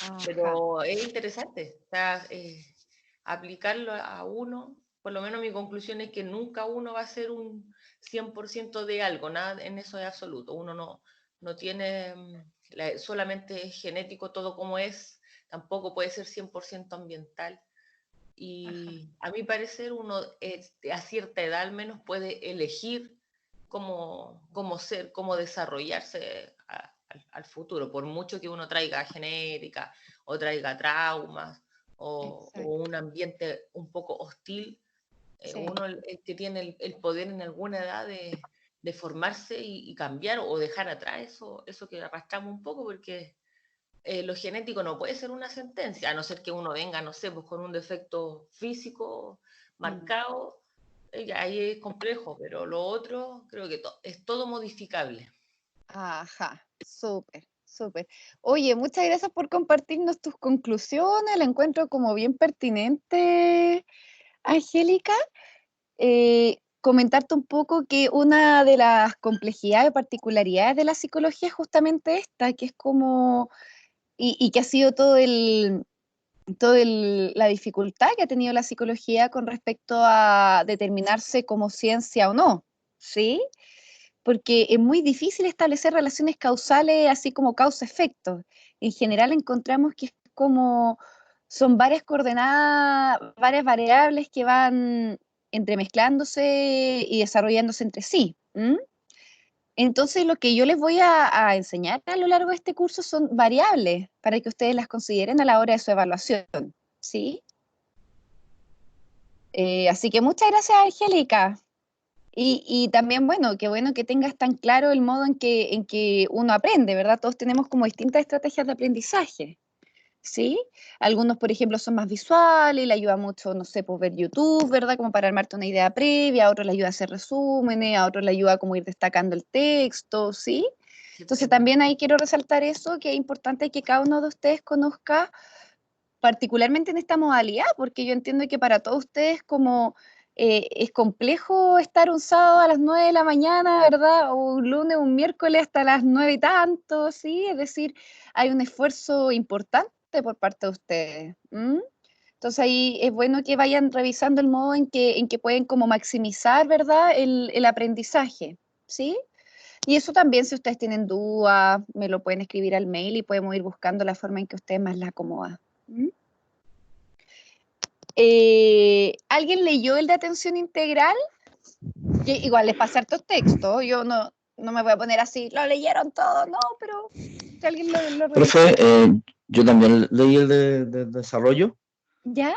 Ajá, pero es interesante, o sea, aplicarlo a uno, por lo menos mi conclusión es que nunca uno va a ser un 100% de algo, nada en eso es absoluto, uno no tiene, solamente es genético todo como es, tampoco puede ser 100% ambiental. ajá. Y a mi parecer uno a cierta edad al menos puede elegir cómo ser, cómo desarrollarse al futuro, por mucho que uno traiga genética o traiga traumas o Exacto, un ambiente un poco hostil, sí. uno el que tiene el poder en alguna edad de formarse y cambiar o dejar atrás eso que arrastramos un poco, porque lo genético no puede ser una sentencia, a no ser que uno venga, no sé, pues con un defecto físico Mm. marcado, ya ahí es complejo, pero lo otro creo que es todo modificable. Ajá, súper, súper. Oye, muchas gracias por compartirnos tus conclusiones, la encuentro como bien pertinente, Angélica. Comentarte un poco que una de las complejidades, particularidades de la psicología es justamente esta, que es como, y que ha sido la dificultad que ha tenido la psicología con respecto a determinarse como ciencia o no, ¿sí? Porque es muy difícil establecer relaciones causales así como causa-efecto. En general encontramos que es como son varias coordenadas, varias variables que van entremezclándose y desarrollándose entre sí. ¿M? Entonces, lo que yo les voy a enseñar a lo largo de este curso son variables para que ustedes las consideren a la hora de su evaluación, ¿sí? Así que muchas gracias, Angélica. Y también, bueno, qué bueno que tengas tan claro el modo en que uno aprende, ¿verdad? Todos tenemos como distintas estrategias de aprendizaje, ¿sí? Algunos, por ejemplo, son más visuales, le ayuda mucho, no sé, pues ver YouTube, ¿verdad? Como para armarte una idea previa, a otros le ayuda a hacer resúmenes, a otros le ayuda como ir destacando el texto, ¿sí? Sí, Entonces también ahí quiero resaltar eso, que es importante que cada uno de ustedes conozca particularmente en esta modalidad, porque yo entiendo que para todos ustedes como es complejo estar un sábado a las 9 de la mañana, ¿verdad? O un lunes, un miércoles hasta las 9 y tanto, ¿sí? Es decir, hay un esfuerzo importante por parte de ustedes. ¿M? Entonces ahí es bueno que vayan revisando el modo en que pueden como maximizar, ¿verdad? El aprendizaje, ¿sí? Y eso también, si ustedes tienen dudas, me lo pueden escribir al mail y podemos ir buscando la forma en que a ustedes más la acomoda. ¿M? ¿Alguien leyó el de atención integral? Que igual les pasé hartos textos, yo no me voy a poner así, lo leyeron todo, no, pero si alguien lo Profe, revisó. yo también leí el de desarrollo. ¿Ya?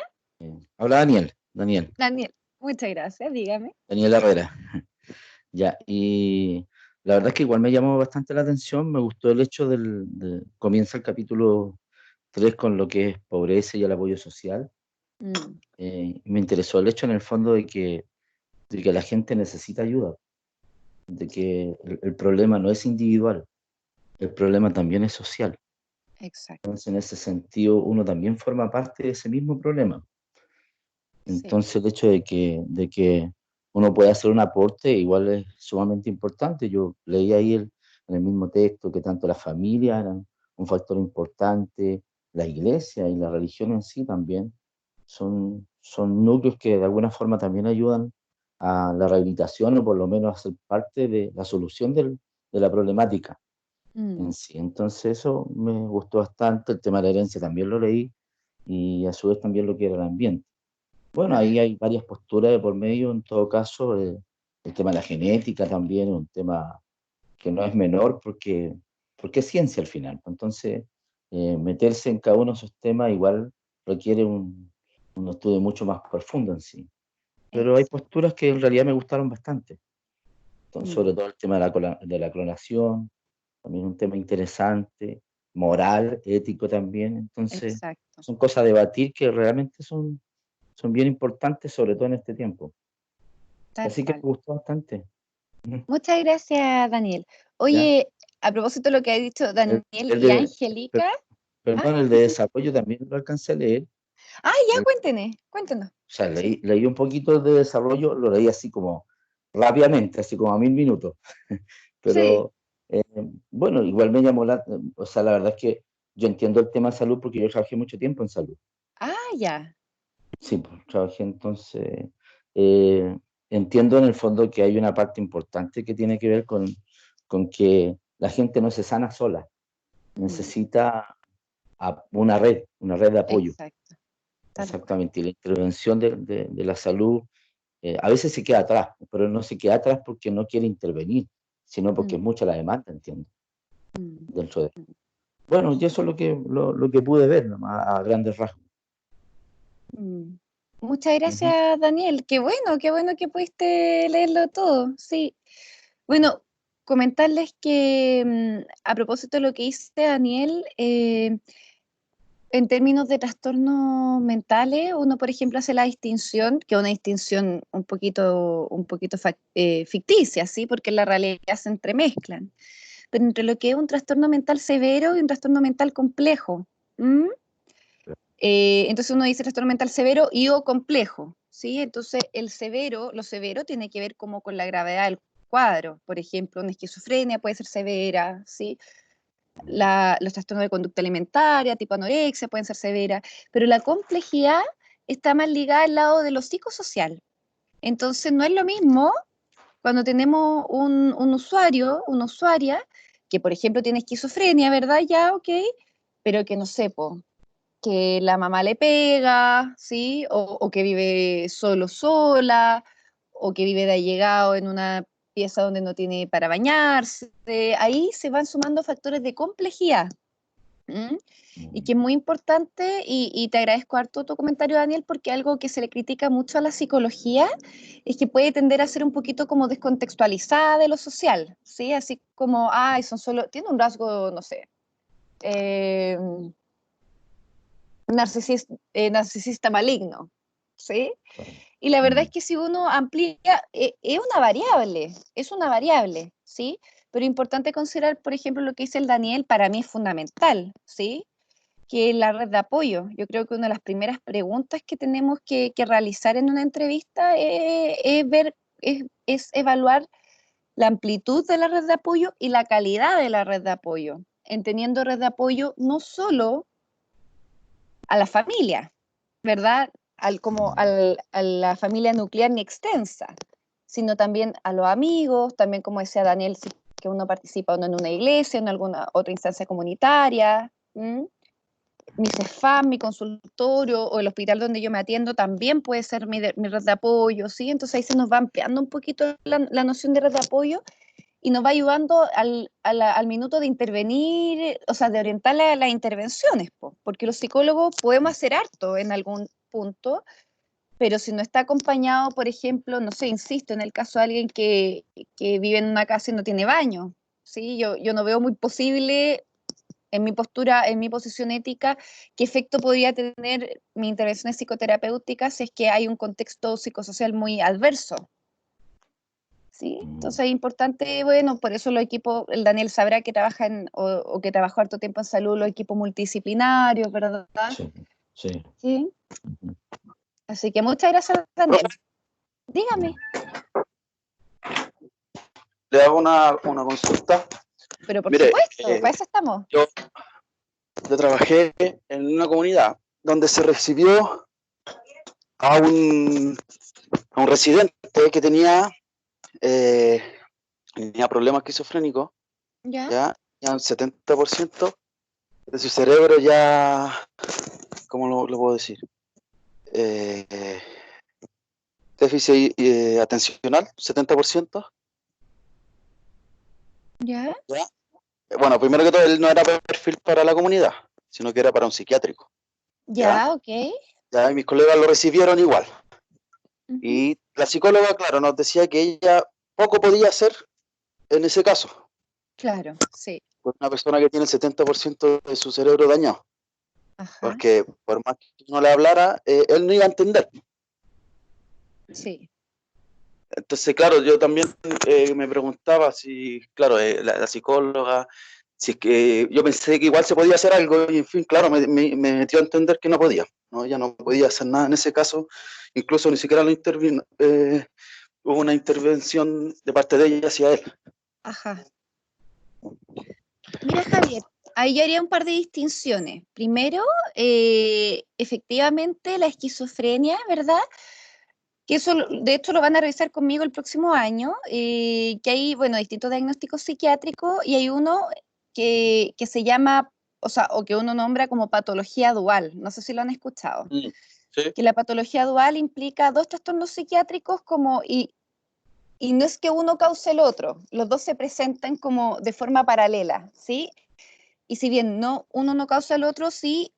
Habla Daniel Daniel, muchas gracias, dígame. Herrera. Ya, y la verdad es que igual me llamó bastante la atención, me gustó el hecho comienza el capítulo 3 con lo que es pobreza y el apoyo social. Mm, Me interesó el hecho en el fondo de que la gente necesita ayuda, de que el problema no es individual, el problema también es social. exacto, Entonces, en ese sentido, uno también forma parte de ese mismo problema. sí, Entonces, el hecho de que uno pueda hacer un aporte igual es sumamente importante. Yo leí ahí en el mismo texto que tanto la familia eran un factor importante, la iglesia y la religión en sí también son núcleos que de alguna forma también ayudan a la rehabilitación o por lo menos a ser parte de la solución de la problemática mm, en sí. Entonces, eso me gustó bastante. El tema de la herencia también lo leí y a su vez también lo que era el ambiente. Bueno, ah, ahí hay varias posturas de por medio, en todo caso, el tema de la genética también es un tema que no es menor porque es ciencia al final. Entonces, meterse en cada uno de esos temas igual requiere un estudio mucho más profundo en sí. Pero hay exacto, posturas que en realidad me gustaron bastante. Entonces, mm, sobre todo el tema de la clonación, también un tema interesante, moral, ético también. Entonces, exacto, son cosas a debatir que realmente son bien importantes, sobre todo en este tiempo. tal Así que me cual. gustó bastante. Ujú. Muchas gracias, Daniel. ¿Ya? Oye, a propósito de lo que ha dicho El, Daniel el y de, Angélica, per- ah, perdón, el sí, de sí. desarrollo también lo alcancé a leer. Ah, ya, O cuéntenos. sea, Sí, leí un poquito de desarrollo, lo leí así como rápidamente, así como a 1000 minutos. sí, Pero bueno, igual me llamó o sea, la verdad es que yo entiendo el tema de salud porque yo trabajé mucho tiempo en salud. Ah, ya. Sí, pues, trabajé entonces. eh, Entiendo en el fondo que hay una parte importante que tiene que ver con que la gente no se sana sola, Mm, necesita una red de apoyo. exacto, tal cual. Exactamente, y la intervención de la salud a veces se queda atrás, pero no se queda atrás porque no quiere intervenir, sino porque es Mm, mucha la demanda, entiendo, mm, dentro de... mm, Bueno, y eso es lo que pude ver, nomás, a grandes rasgos. mm. Muchas Ujú. gracias, Daniel. Qué bueno que pudiste leerlo todo. Sí. Bueno, comentarles que a propósito de lo que dice Daniel, en términos de trastornos mentales, uno, por ejemplo, hace la distinción, que es una distinción un poquito ficticia, ¿sí? Porque en la realidad se entremezclan, pero entre lo que es un trastorno mental severo y un trastorno mental complejo. ¿M? Entonces uno dice trastorno mental severo y o complejo, ¿sí? Entonces lo severo tiene que ver como con la gravedad del cuadro. Por ejemplo, una esquizofrenia puede ser severa, ¿sí? Los trastornos de conducta alimentaria, tipo anorexia, pueden ser severas, pero la complejidad está más ligada al lado de lo psicosocial. Entonces no es lo mismo cuando tenemos un usuario, una usuaria, que por ejemplo tiene esquizofrenia, ¿verdad? Ya, ok, pero que no sé, po, que la mamá le pega, ¿sí? O que vive solo, sola, o que vive de allegado en una pieza donde no tiene para bañarse. Ahí se van sumando factores de complejidad. ¿Mm? Y que es muy importante, y te agradezco harto tu comentario, Daniel, porque algo que se le critica mucho a la psicología es que puede tender a ser un poquito como descontextualizada de lo social, ¿sí? Así como, ay, son solo, tiene un rasgo, no sé, eh, narcisista maligno, ¿sí? Claro. Y la verdad es Mm, que si uno amplía, es una variable, ¿sí? Pero importante considerar, por ejemplo, lo que dice el Daniel, para mí es fundamental, ¿sí? Que es la red de apoyo. Yo creo que una de las primeras preguntas que tenemos que realizar en una entrevista es evaluar la amplitud de la red de apoyo y la calidad de la red de apoyo, entendiendo red de apoyo no solo a la familia, ¿verdad? A la familia nuclear ni extensa, sino también a los amigos, también como decía Daniel, si que uno participa en una iglesia, en alguna otra instancia comunitaria, ¿m? Mi CEFAM, mi consultorio o el hospital donde yo me atiendo también puede ser mi red de apoyo, ¿sí? Entonces ahí se nos va ampliando un poquito la noción de red de apoyo y nos va ayudando al minuto de intervenir, o sea, de orientar las intervenciones, po, porque los psicólogos podemos hacer harto en algún punto, pero si no está acompañado, por ejemplo, no sé, insisto, en el caso de alguien que vive en una casa y no tiene baño, ¿sí? Yo no veo muy posible en mi postura, en mi posición ética, qué efecto podría tener mi intervención psicoterapéutica si es que hay un contexto psicosocial muy adverso. ¿Sí? mm, Entonces es importante, bueno, por eso los equipos, el Daniel sabrá que trabaja o que trabajó harto tiempo en salud, los equipos multidisciplinarios, ¿verdad? sí, sí. Sí. Ujú. Así que muchas gracias, Daniel. Profe, Dígame, le hago una consulta. pero por Mire, supuesto, para eso estamos. yo, yo trabajé en una comunidad donde se recibió a un residente que eh, tenía problemas esquizofrénicos, ¿Ya? ya un 70% de su cerebro ya, ¿cómo lo puedo decir? Eh, Déficit atencional, 70%. ¿Ya? ¿Ya? Bueno, primero que todo, él no era perfil para la comunidad, sino que era para un psiquiátrico. ¿Ya? ¿Ya? Ok. Ya, y mis colegas lo recibieron igual. Ujú. Y la psicóloga, claro, nos decía que ella poco podía hacer en ese caso, Claro, sí. con una persona que tiene el 70% de su cerebro dañado, Ajá, porque por más que no le hablara, él no iba a entender. sí. Entonces, claro, yo también me preguntaba si, claro, la psicóloga, si es que yo pensé que igual se podía hacer algo y, en fin, claro, me metió a entender que no podía, ¿no? Ella no podía hacer nada en ese caso, incluso ni siquiera lo intervino, hubo una intervención de parte de ella hacia él. Ajá. Mira, Javier. ahí yo haría un par de distinciones. Primero, efectivamente, la esquizofrenia, ¿verdad? Que eso, de hecho, lo van a revisar conmigo el próximo año, que hay, bueno, distintos diagnósticos psiquiátricos y hay uno que se llama, o sea, o que uno nombra como patología dual. No sé si lo han escuchado. Mm, sí, Que la patología dual implica dos trastornos psiquiátricos y no es que uno cause el otro, los dos se presentan como de forma paralela, ¿sí? Y si bien no, uno no causa el otro, sí,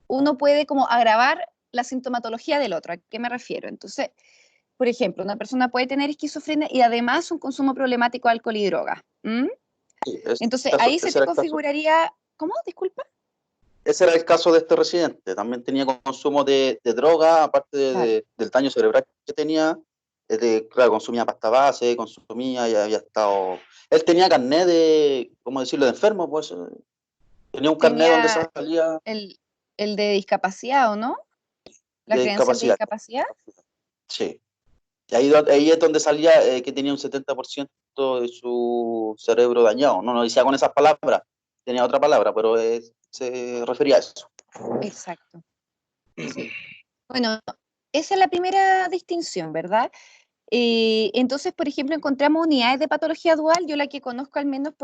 uno puede como agravar la sintomatología del otro. ¿A qué me refiero? Entonces, por ejemplo, una persona puede tener esquizofrenia y además un consumo problemático de alcohol y droga. ¿Mm? sí, Entonces, ahí se ese te era el caso. configuraría, ¿cómo? Disculpa. Ese era el caso de este residente. También tenía consumo de droga, aparte Claro. del daño cerebral que tenía. Claro, consumía pasta base, consumía y había estado. Él tenía carnet de, ¿cómo decirlo?, de enfermo, pues. Tenía un carnet donde Tenía salía el, el de discapacidad, ¿o no? La de credencial de discapacidad. discapacidad. Sí. Y ahí es donde salía que tenía un 70% de su cerebro dañado. No lo decía con esas palabras, tenía otra palabra, pero se refería a eso. Exacto. Sí. Bueno, esa es la primera distinción, ¿verdad? Entonces, por ejemplo, encontramos unidades de patología dual. Yo la que conozco al menos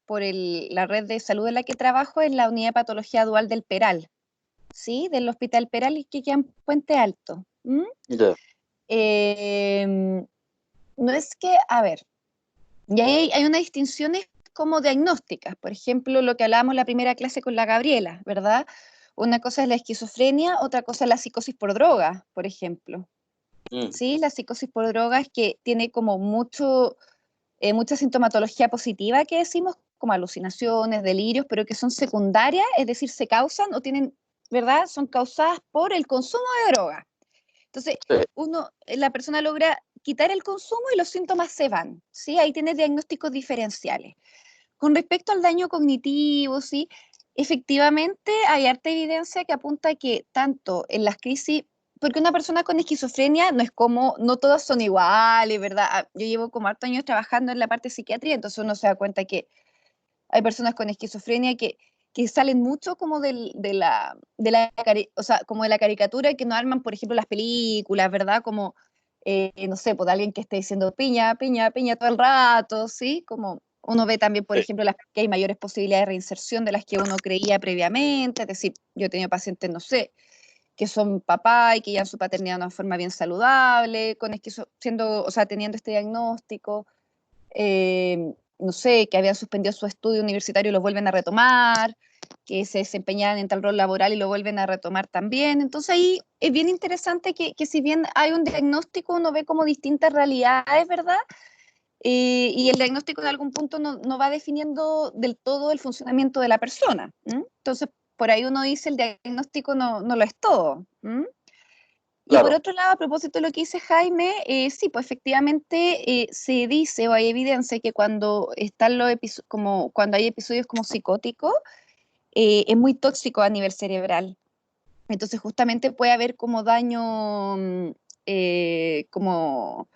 la red de salud en la que trabajo es la unidad de patología dual del Peral, ¿sí? Del Hospital Peral y que queda en Puente Alto. ¿Mm? Ya. Em, no es que, a ver, y ahí hay unas distinciones como diagnósticas. Por ejemplo, lo que hablábamos en la primera clase con la Gabriela, ¿verdad? Una cosa es la esquizofrenia, otra cosa es la psicosis por droga, por ejemplo. Mm, ¿Sí? La psicosis por drogas que tiene como mucha sintomatología positiva que decimos, como alucinaciones, delirios, pero que son secundarias, es decir, se causan o tienen, ¿verdad? Son causadas por el consumo de droga. Entonces, sí, la persona logra quitar el consumo y los síntomas se van, ¿sí? Ahí tiene diagnósticos diferenciales. Con respecto al daño cognitivo, ¿sí? Efectivamente hay harta evidencia que apunta que tanto en las crisis, porque una persona con esquizofrenia no es como, no todas son iguales, ¿verdad? Yo llevo como hartos años trabajando en la parte psiquiátrica, entonces uno se da cuenta que hay personas con esquizofrenia que salen mucho como o sea, como de la caricatura que nos arman, por ejemplo, las películas, ¿verdad? Como, no sé, pues de alguien que esté diciendo piña, piña, piña todo el rato, ¿sí? Como uno ve también, por sí. ejemplo, que hay mayores posibilidades de reinserción de las que uno creía previamente, es decir, yo he tenido pacientes, no sé, que son papá y que ya en su paternidad de una forma bien saludable, o sea, teniendo este diagnóstico, no sé, que habían suspendido su estudio universitario y lo vuelven a retomar, que se desempeñaban en tal rol laboral y lo vuelven a retomar también. Entonces ahí es bien interesante que si bien hay un diagnóstico, uno ve como distintas realidades, ¿verdad? Y el diagnóstico en algún punto no va definiendo del todo el funcionamiento de la persona. ¿M? Entonces, por ahí uno dice el diagnóstico no lo es todo. ¿M? Y por Claro. otro lado, a propósito de lo que dice Jaime, sí, pues efectivamente se dice o hay evidencia que cuando están como cuando hay episodios como psicóticos, es muy tóxico a nivel cerebral. Entonces, justamente puede haber como daño, como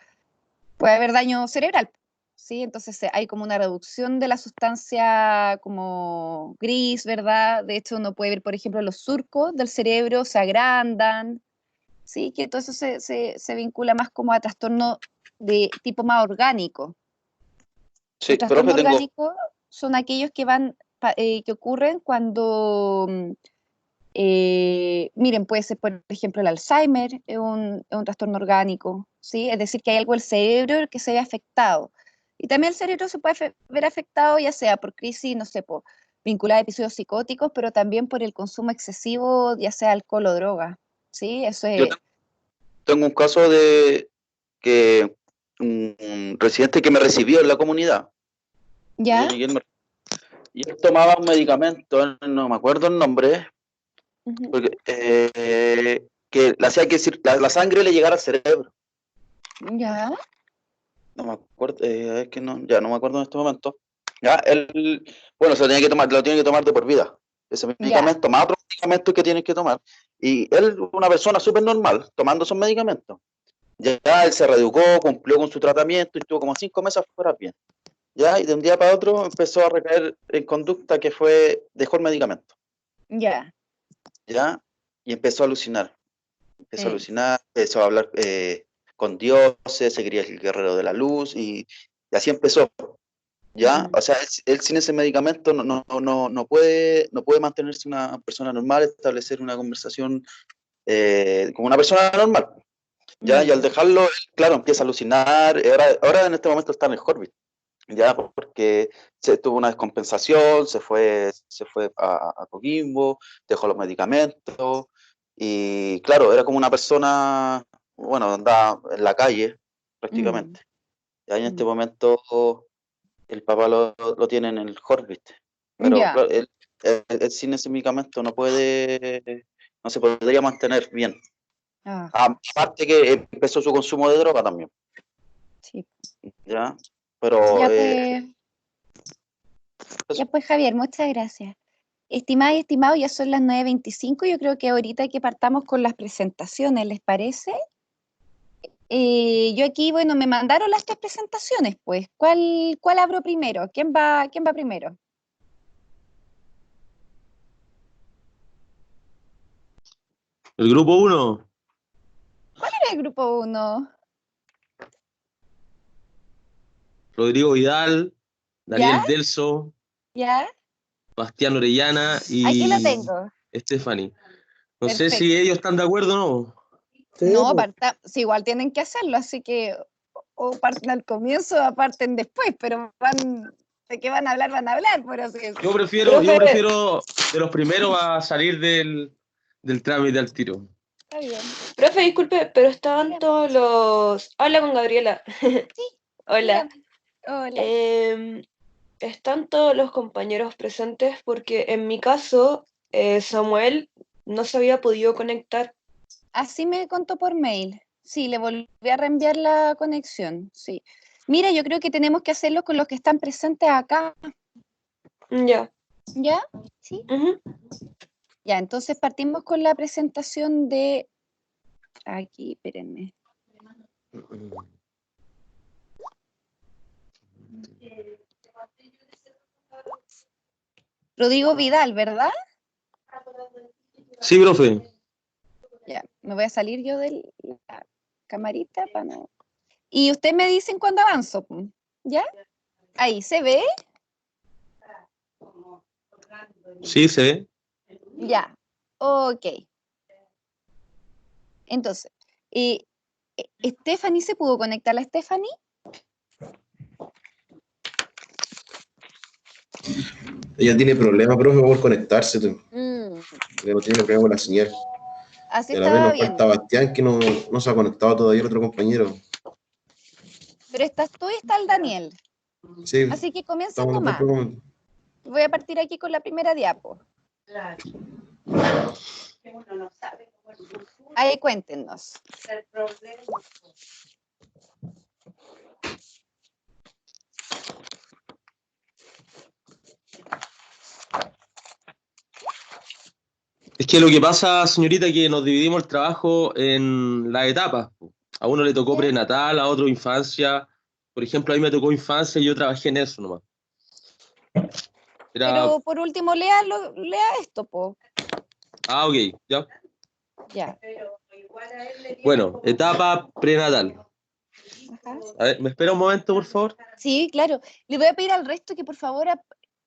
puede haber daño cerebral, ¿sí? Entonces hay como una reducción de la sustancia como gris, ¿verdad? De hecho, uno puede ver, por ejemplo, los surcos del cerebro se agrandan, ¿sí? Que todo eso se vincula más como a trastorno de tipo más orgánico. Sí, Los profe, trastornos orgánicos son aquellos que ocurren cuando, miren, puede ser, por ejemplo, el Alzheimer, es un trastorno orgánico, ¿sí? Es decir, que hay algo del cerebro que se ve afectado. Y también el cerebro se puede ver afectado ya sea por crisis, no sé, vinculada a episodios psicóticos, pero también por el consumo excesivo, ya sea alcohol o droga, ¿sí? Eso yo es, tengo un caso de que un residente que me recibió en la comunidad. Yo ¿ya? llegué y él tomaba un medicamento, no me acuerdo el nombre, Ujú. porque, que le hacía que la sangre le llegara al cerebro. ¿Ya? No me acuerdo, es que no, ya no me acuerdo en este momento. Ya, él, bueno, se lo tiene que tomar de por vida. Ese Ya. medicamento, más otros medicamentos que tienes que tomar. Y él, una persona súper normal, tomando esos medicamentos. Ya él se reeducó, cumplió con su tratamiento y estuvo como 5 meses fuera bien. ¿ya? Y de un día para otro empezó a recaer en conducta que dejó el medicamento, Ya. ¿ya? Y empezó a alucinar. Sí. Empezó a hablar con dioses, se creía el guerrero de la luz y así empezó, ¿ya? Ujú. O sea, él sin ese medicamento no puede mantenerse una persona normal, establecer una conversación como una persona normal, ¿ya? Y al Mm. dejarlo, él, claro, empieza a alucinar. Ahora en este momento está en el Horbit, ¿ya? Porque se tuvo una descompensación, se fue a Coquimbo, dejó los medicamentos y claro, era como una persona, bueno, andaba en la calle Mm. prácticamente. Y ahí en este Mm. momento el papá lo tiene en el Horbit, pero Ya. claro, él sin ese medicamento no se podría mantener bien. Ah, Aparte que empezó su consumo de droga también, sí. ¿ya? Pero Ya pues, ya pues Javier, muchas gracias. Estimadas y estimados, ya son las 9:25. Yo creo que ahorita que partamos con las presentaciones, ¿les parece? Yo aquí, bueno, me mandaron las tres presentaciones, pues. ¿Cuál abro primero? ¿Quién va primero? El grupo 1, ¿Cuál era el grupo uno? Rodrigo Vidal, ¿Ya? Daniel Delso, ¿Ya? Bastián Orellana Aquí lo y tengo. Stephanie. No sé si Perfecto. ellos están de acuerdo o no. Sí, No, pues, sí, igual tienen que hacerlo, así que o parten al comienzo o parten después, pero de qué van a hablar, por así Yo decirlo. prefiero, yo profe, prefiero de los primeros a salir del trámite al tiro. Está bien. profe, disculpe, pero estaban Dígame. todos los... Habla con Gabriela. Sí, Hola. dígame. Hola. Están todos los compañeros presentes porque en mi caso, Samuel no se había podido conectar. Así me contó por mail. Sí, le volví a reenviar la conexión. Sí. Mira, yo creo que tenemos que hacerlo con los que están presentes acá. Ya. ¿Ya? Sí. Ujú. Ya, entonces partimos con la presentación de... Aquí, espérenme. Rodrigo Vidal, ¿verdad? Sí, profe. Ya, me voy a salir yo de la camarita para no... Y ustedes me dicen cuando avanzo, po, ¿ya? Ahí, ¿se ve? Sí, se ve. Ya, ok. Entonces, ¿Stephanie se pudo conectar? ¿La Stephanie? Ella tiene problemas, profe, por conectarse, Mm, porque no tiene problema con la señal. así Y a la vez estaba nos falta viendo. Bastián, que no se ha conectado todavía el otro compañero. Pero estás tú y está el Daniel. Sí, Así que comiencen estamos nomás. nosotros. Voy a partir aquí con la primera diapo. Ahí cuéntenos. Es que lo que pasa, señorita, es que nos dividimos el trabajo en las etapas. A uno le tocó ¿Ya? prenatal, a otro infancia. Por ejemplo, a mí me tocó infancia y yo trabajé en eso nomás. Era, Pero por último, lea esto, po. ok, ya. Ya. Bueno, etapa prenatal. Ajá. A ver, ¿me espera un momento, por favor? Sí, claro. Le voy a pedir al resto que por favor,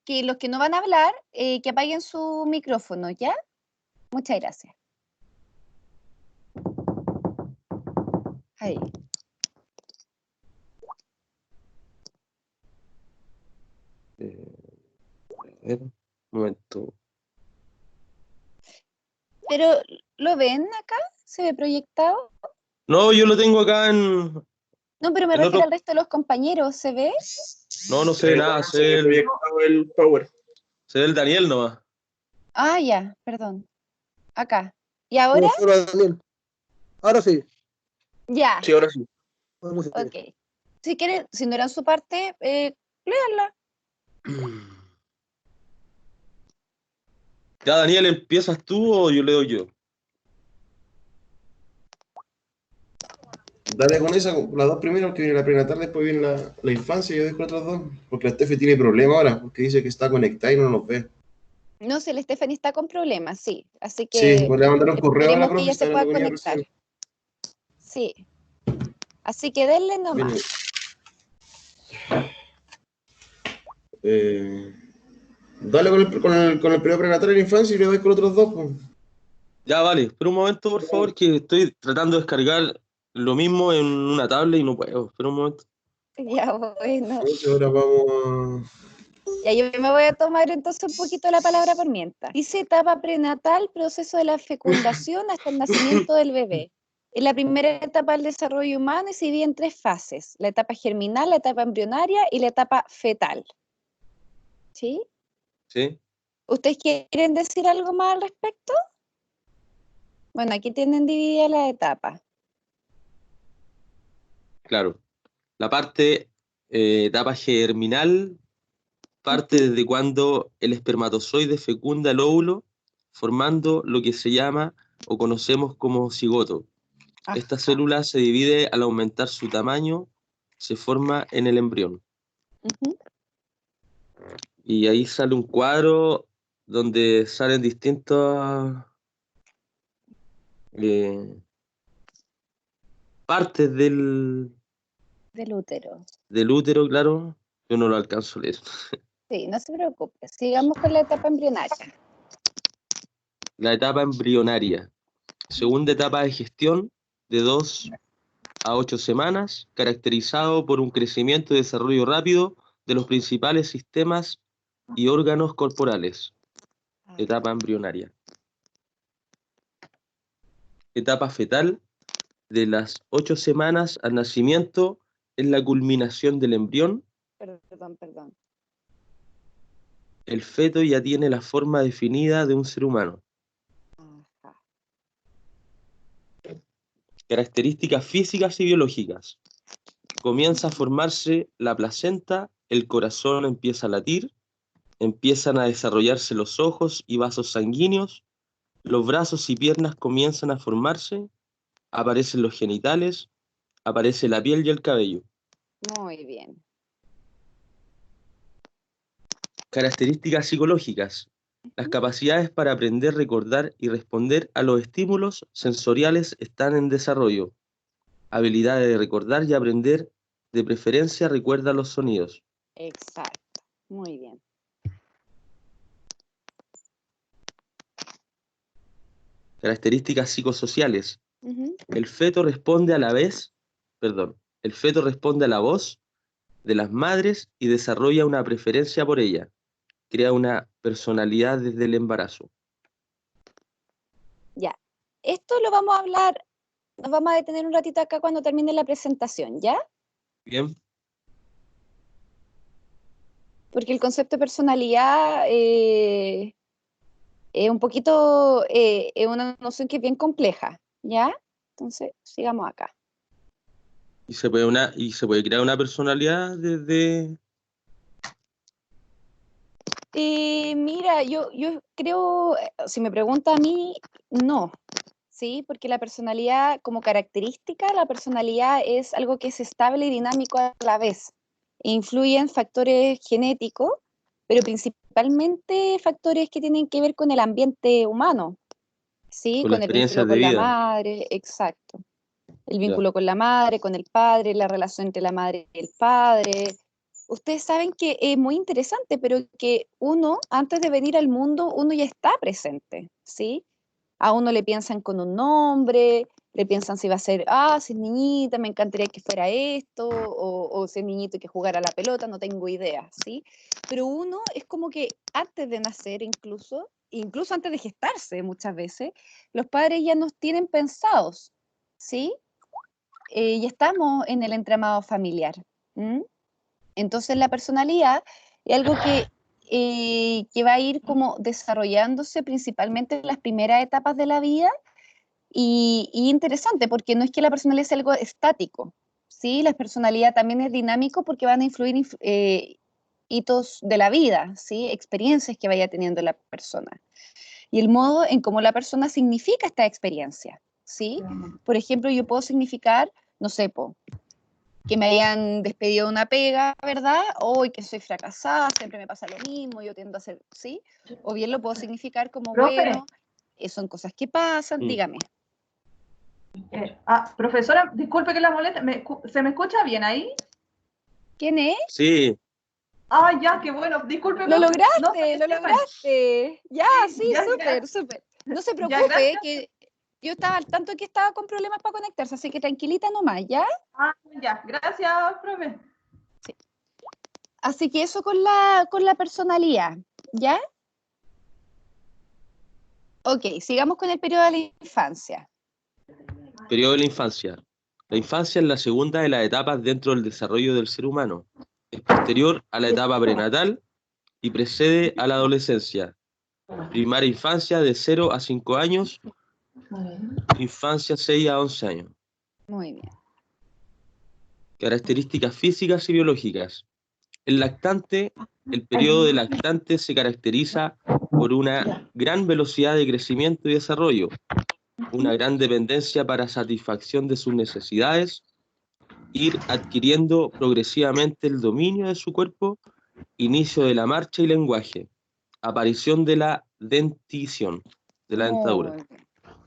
que los que no van a hablar, que apaguen su micrófono, ¿ya? Muchas gracias. Ahí. A ver, un momento. Pero, ¿lo ven acá? ¿Se ve proyectado? No, yo lo tengo acá No, pero me en refiero otro. al resto de los compañeros, ¿se ve? No, no se ve nada, Se ve proyectado el Power. se ve el Daniel nomás. Ah, ya, perdón. Acá. ¿Y No, ahora? solo a Daniel. Ahora sí. Ya, Sí, ahora sí. Vamos a ver. ok. Si quieren, si no era en su parte, léanla. Ya, Daniel, ¿empiezas tú o yo le doy yo? Dale con esa, con las dos primeras, porque viene la prenatal, después viene la infancia, y yo dejo las otras dos. Porque la Steffi tiene problemas ahora, porque dice que está conectada y no nos ve. No sé, el Stephanie está con problemas, sí. Así Sí, que voy a mandar un correo a la esperemos que profe, ella está se hablando pueda con ella conectar. recién. Sí. Así que denle Viene. nomás. Dale con el periodo prenatal y la infancia y le doy con otros dos, pues. Ya, vale. Espera un momento, por favor, que estoy tratando de descargar lo mismo en una tablet y no puedo. Espera un momento. Ya, bueno. Entonces ahora vamos Ya, yo me voy a tomar entonces un poquito la palabra por mientras. Dice etapa prenatal, proceso de la fecundación hasta el nacimiento del bebé. En la primera etapa del desarrollo humano se divide en 3 fases: la etapa germinal, la etapa embrionaria y la etapa fetal. ¿Sí? ¿Sí? ¿Ustedes quieren decir algo más al respecto? Bueno, aquí tienen dividida la etapa. Claro. La parte, etapa germinal, parte desde cuando el espermatozoide fecunda el óvulo, formando lo que se llama o conocemos como cigoto. Esta Ajá. célula se divide al aumentar su tamaño, se forma en el embrión. Ujú. Y ahí sale un cuadro donde salen distintas partes Del útero. del útero, claro. Yo no lo alcanzo a leer. Sí, no se preocupe. Sigamos con la etapa embrionaria. La etapa embrionaria. Segunda etapa de gestión de 2 a 8 semanas, caracterizado por un crecimiento y desarrollo rápido de los principales sistemas y órganos corporales. Etapa embrionaria. Etapa fetal, de las 8 semanas al nacimiento, es la culminación del embrión. Perdón. El feto ya tiene la forma definida de un ser humano. Ajá. Características físicas y biológicas. Comienza a formarse la placenta, el corazón empieza a latir, empiezan a desarrollarse los ojos y vasos sanguíneos, los brazos y piernas comienzan a formarse, aparecen los genitales, aparece la piel y el cabello. Muy bien. Características psicológicas. Las capacidades para aprender, recordar y responder a los estímulos sensoriales están en desarrollo. Habilidades de recordar y aprender, de preferencia recuerda los sonidos. Exacto. Muy bien. Características psicosociales. Ujú. El feto responde a la voz de las madres y desarrolla una preferencia por ella. Crea una personalidad desde el embarazo. Ya. Esto lo vamos a hablar, nos vamos a detener un ratito acá cuando termine la presentación, ¿ya? Bien, Porque el concepto de personalidad es un poquito, es una noción que es bien compleja, ¿ya? Entonces, sigamos acá. y se puede crear una personalidad desde... Mira, yo creo, si me pregunta a mí, no, ¿sí? Porque la personalidad, como característica, la personalidad es algo que es estable y dinámico a la vez. Influyen factores genéticos, pero principalmente factores que tienen que ver con el ambiente humano, ¿sí? con las Con el vínculo experiencias de con la vida. madre, exacto. El Ya. vínculo con la madre, con el padre, la relación entre la madre y el padre. Ustedes saben que es muy interesante, pero que uno, antes de venir al mundo, uno ya está presente, ¿sí? A uno le piensan con un nombre, le piensan si va a ser, si es niñita, me encantaría que fuera esto, o si es niñito y que jugara a la pelota, no tengo idea, ¿sí? Pero uno es como que antes de nacer incluso antes de gestarse muchas veces, los padres ya nos tienen pensados, ¿sí? Y estamos en el entramado familiar. ¿M? Entonces la personalidad es algo que va a ir como desarrollándose principalmente en las primeras etapas de la vida y interesante porque no es que la personalidad sea algo estático, ¿sí? La personalidad también es dinámico porque van a influir hitos de la vida, ¿sí? Experiencias que vaya teniendo la persona y el modo en cómo la persona significa esta experiencia, ¿sí? Por ejemplo, yo puedo significar no sé, que me hayan despedido de una pega, ¿verdad? O que soy fracasada, siempre me pasa lo mismo, yo tiendo a ser, ¿sí? O bien lo puedo significar como, Profe. bueno, son cosas que pasan, dígame. Profesora, disculpe que la moleste, ¿se me escucha bien ahí? ¿Quién es? Sí. Ya, qué bueno, disculpe. Lo lograste, no, lo lograste. Ya, sí, ya, súper, súper. No se Ya, preocupe, gracias. que yo estaba al tanto que estaba con problemas para conectarse, así que tranquilita nomás, ¿ya? Ya, gracias, profe. Sí. Así que eso con la personalidad, ¿ya? Ok, sigamos con el periodo de la infancia. Periodo de la infancia. La infancia es la segunda de las etapas dentro del desarrollo del ser humano. Es posterior a la etapa prenatal y precede a la adolescencia. Primaria infancia de 0 a 5 años. Infancia 6 a 11 años. Muy bien. Características físicas y biológicas. El periodo de lactante se caracteriza por una gran velocidad de crecimiento y desarrollo, una gran dependencia para satisfacción de sus necesidades, ir adquiriendo progresivamente el dominio de su cuerpo, inicio de la marcha y lenguaje, aparición de la dentición, de la dentadura.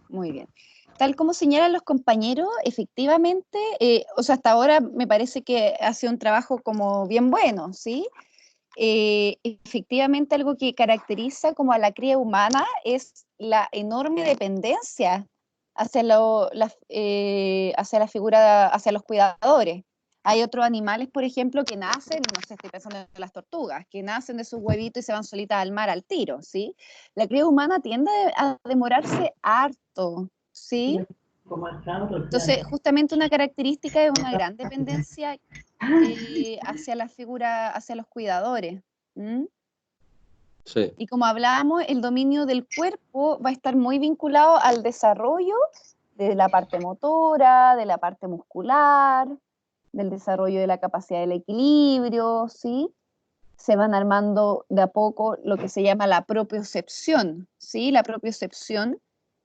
Muy bien. Tal como señalan los compañeros, efectivamente, hasta ahora me parece que ha sido un trabajo como bien bueno, ¿sí? Efectivamente, algo que caracteriza como a la cría humana es la enorme dependencia hacia la figura, hacia los cuidadores. Hay otros animales, por ejemplo, que nacen, no sé, estoy pensando en las tortugas, que nacen de sus huevitos y se van solitas al mar al tiro, ¿sí? La cría humana tiende a demorarse harto, ¿sí? Entonces, justamente una característica es una gran dependencia hacia la figura, hacia los cuidadores. ¿Mm? Sí. Y como hablábamos, el dominio del cuerpo va a estar muy vinculado al desarrollo de la parte motora, de la parte muscular, del desarrollo de la capacidad del equilibrio, ¿sí? Se van armando de a poco lo que se llama la propiocepción, ¿sí? La propiocepción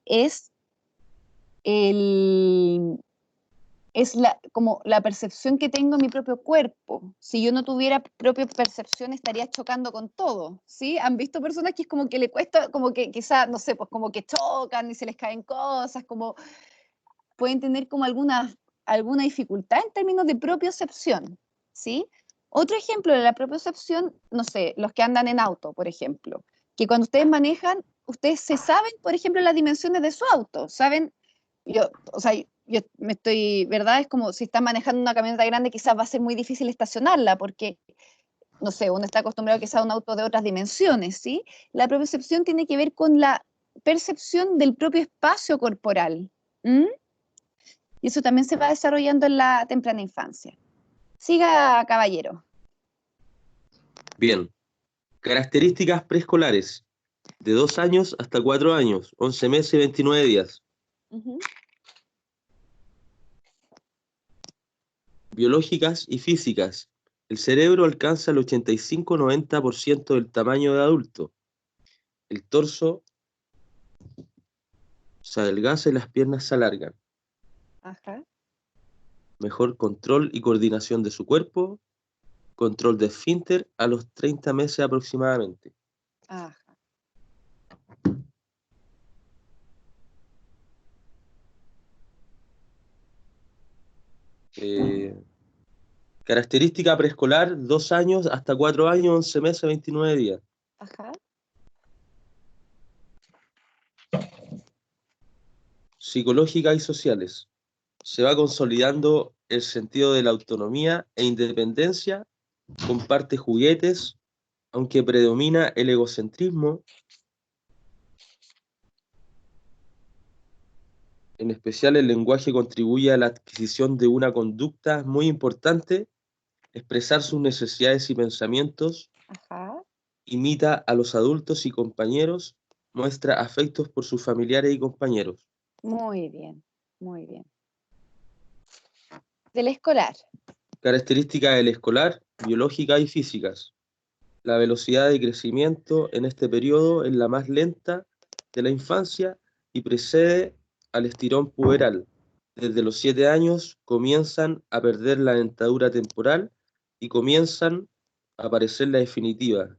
es como la percepción que tengo en mi propio cuerpo. Si yo no tuviera propia percepción, estaría chocando con todo, ¿sí? ¿Han visto personas que es como que le cuesta, como que quizás, no sé, pues como que chocan y se les caen cosas, como pueden tener como alguna dificultad en términos de propiocepción, ¿sí? Otro ejemplo de la propiocepción, no sé, los que andan en auto, por ejemplo, que cuando ustedes manejan, ustedes se saben, por ejemplo, las dimensiones de su auto, saben, yo me estoy, ¿verdad? Es como si están manejando una camioneta grande, quizás va a ser muy difícil estacionarla, porque, no sé, uno está acostumbrado quizás a un auto de otras dimensiones, ¿sí? La propiocepción tiene que ver con la percepción del propio espacio corporal. ¿Mm? Y eso también se va desarrollando en la temprana infancia. Siga, caballero. Bien. Características preescolares. De 2 años hasta 4 años, 11 meses y 29 días. Biológicas y físicas. El cerebro alcanza el 85-90% del tamaño de adulto. El torso se adelgaza y las piernas se alargan. Ajá. Mejor control y coordinación de su cuerpo. Control de esfínter a los 30 meses aproximadamente. Ajá. Característica preescolar, 2 años hasta 4 años, 11 meses, 29 días. Ajá. Psicológica y sociales. Se va consolidando el sentido de la autonomía e independencia, comparte juguetes, aunque predomina el egocentrismo, en especial el lenguaje contribuye a la adquisición de una conducta muy importante, expresar sus necesidades y pensamientos, Ajá. imita a los adultos y compañeros, muestra afectos por sus familiares y compañeros. Muy bien, muy bien. Del escolar. Características del escolar, biológicas y físicas. La velocidad de crecimiento en este periodo es la más lenta de la infancia y precede al estirón puberal. Desde los 7 años comienzan a perder la dentadura temporal y comienzan a aparecer la definitiva.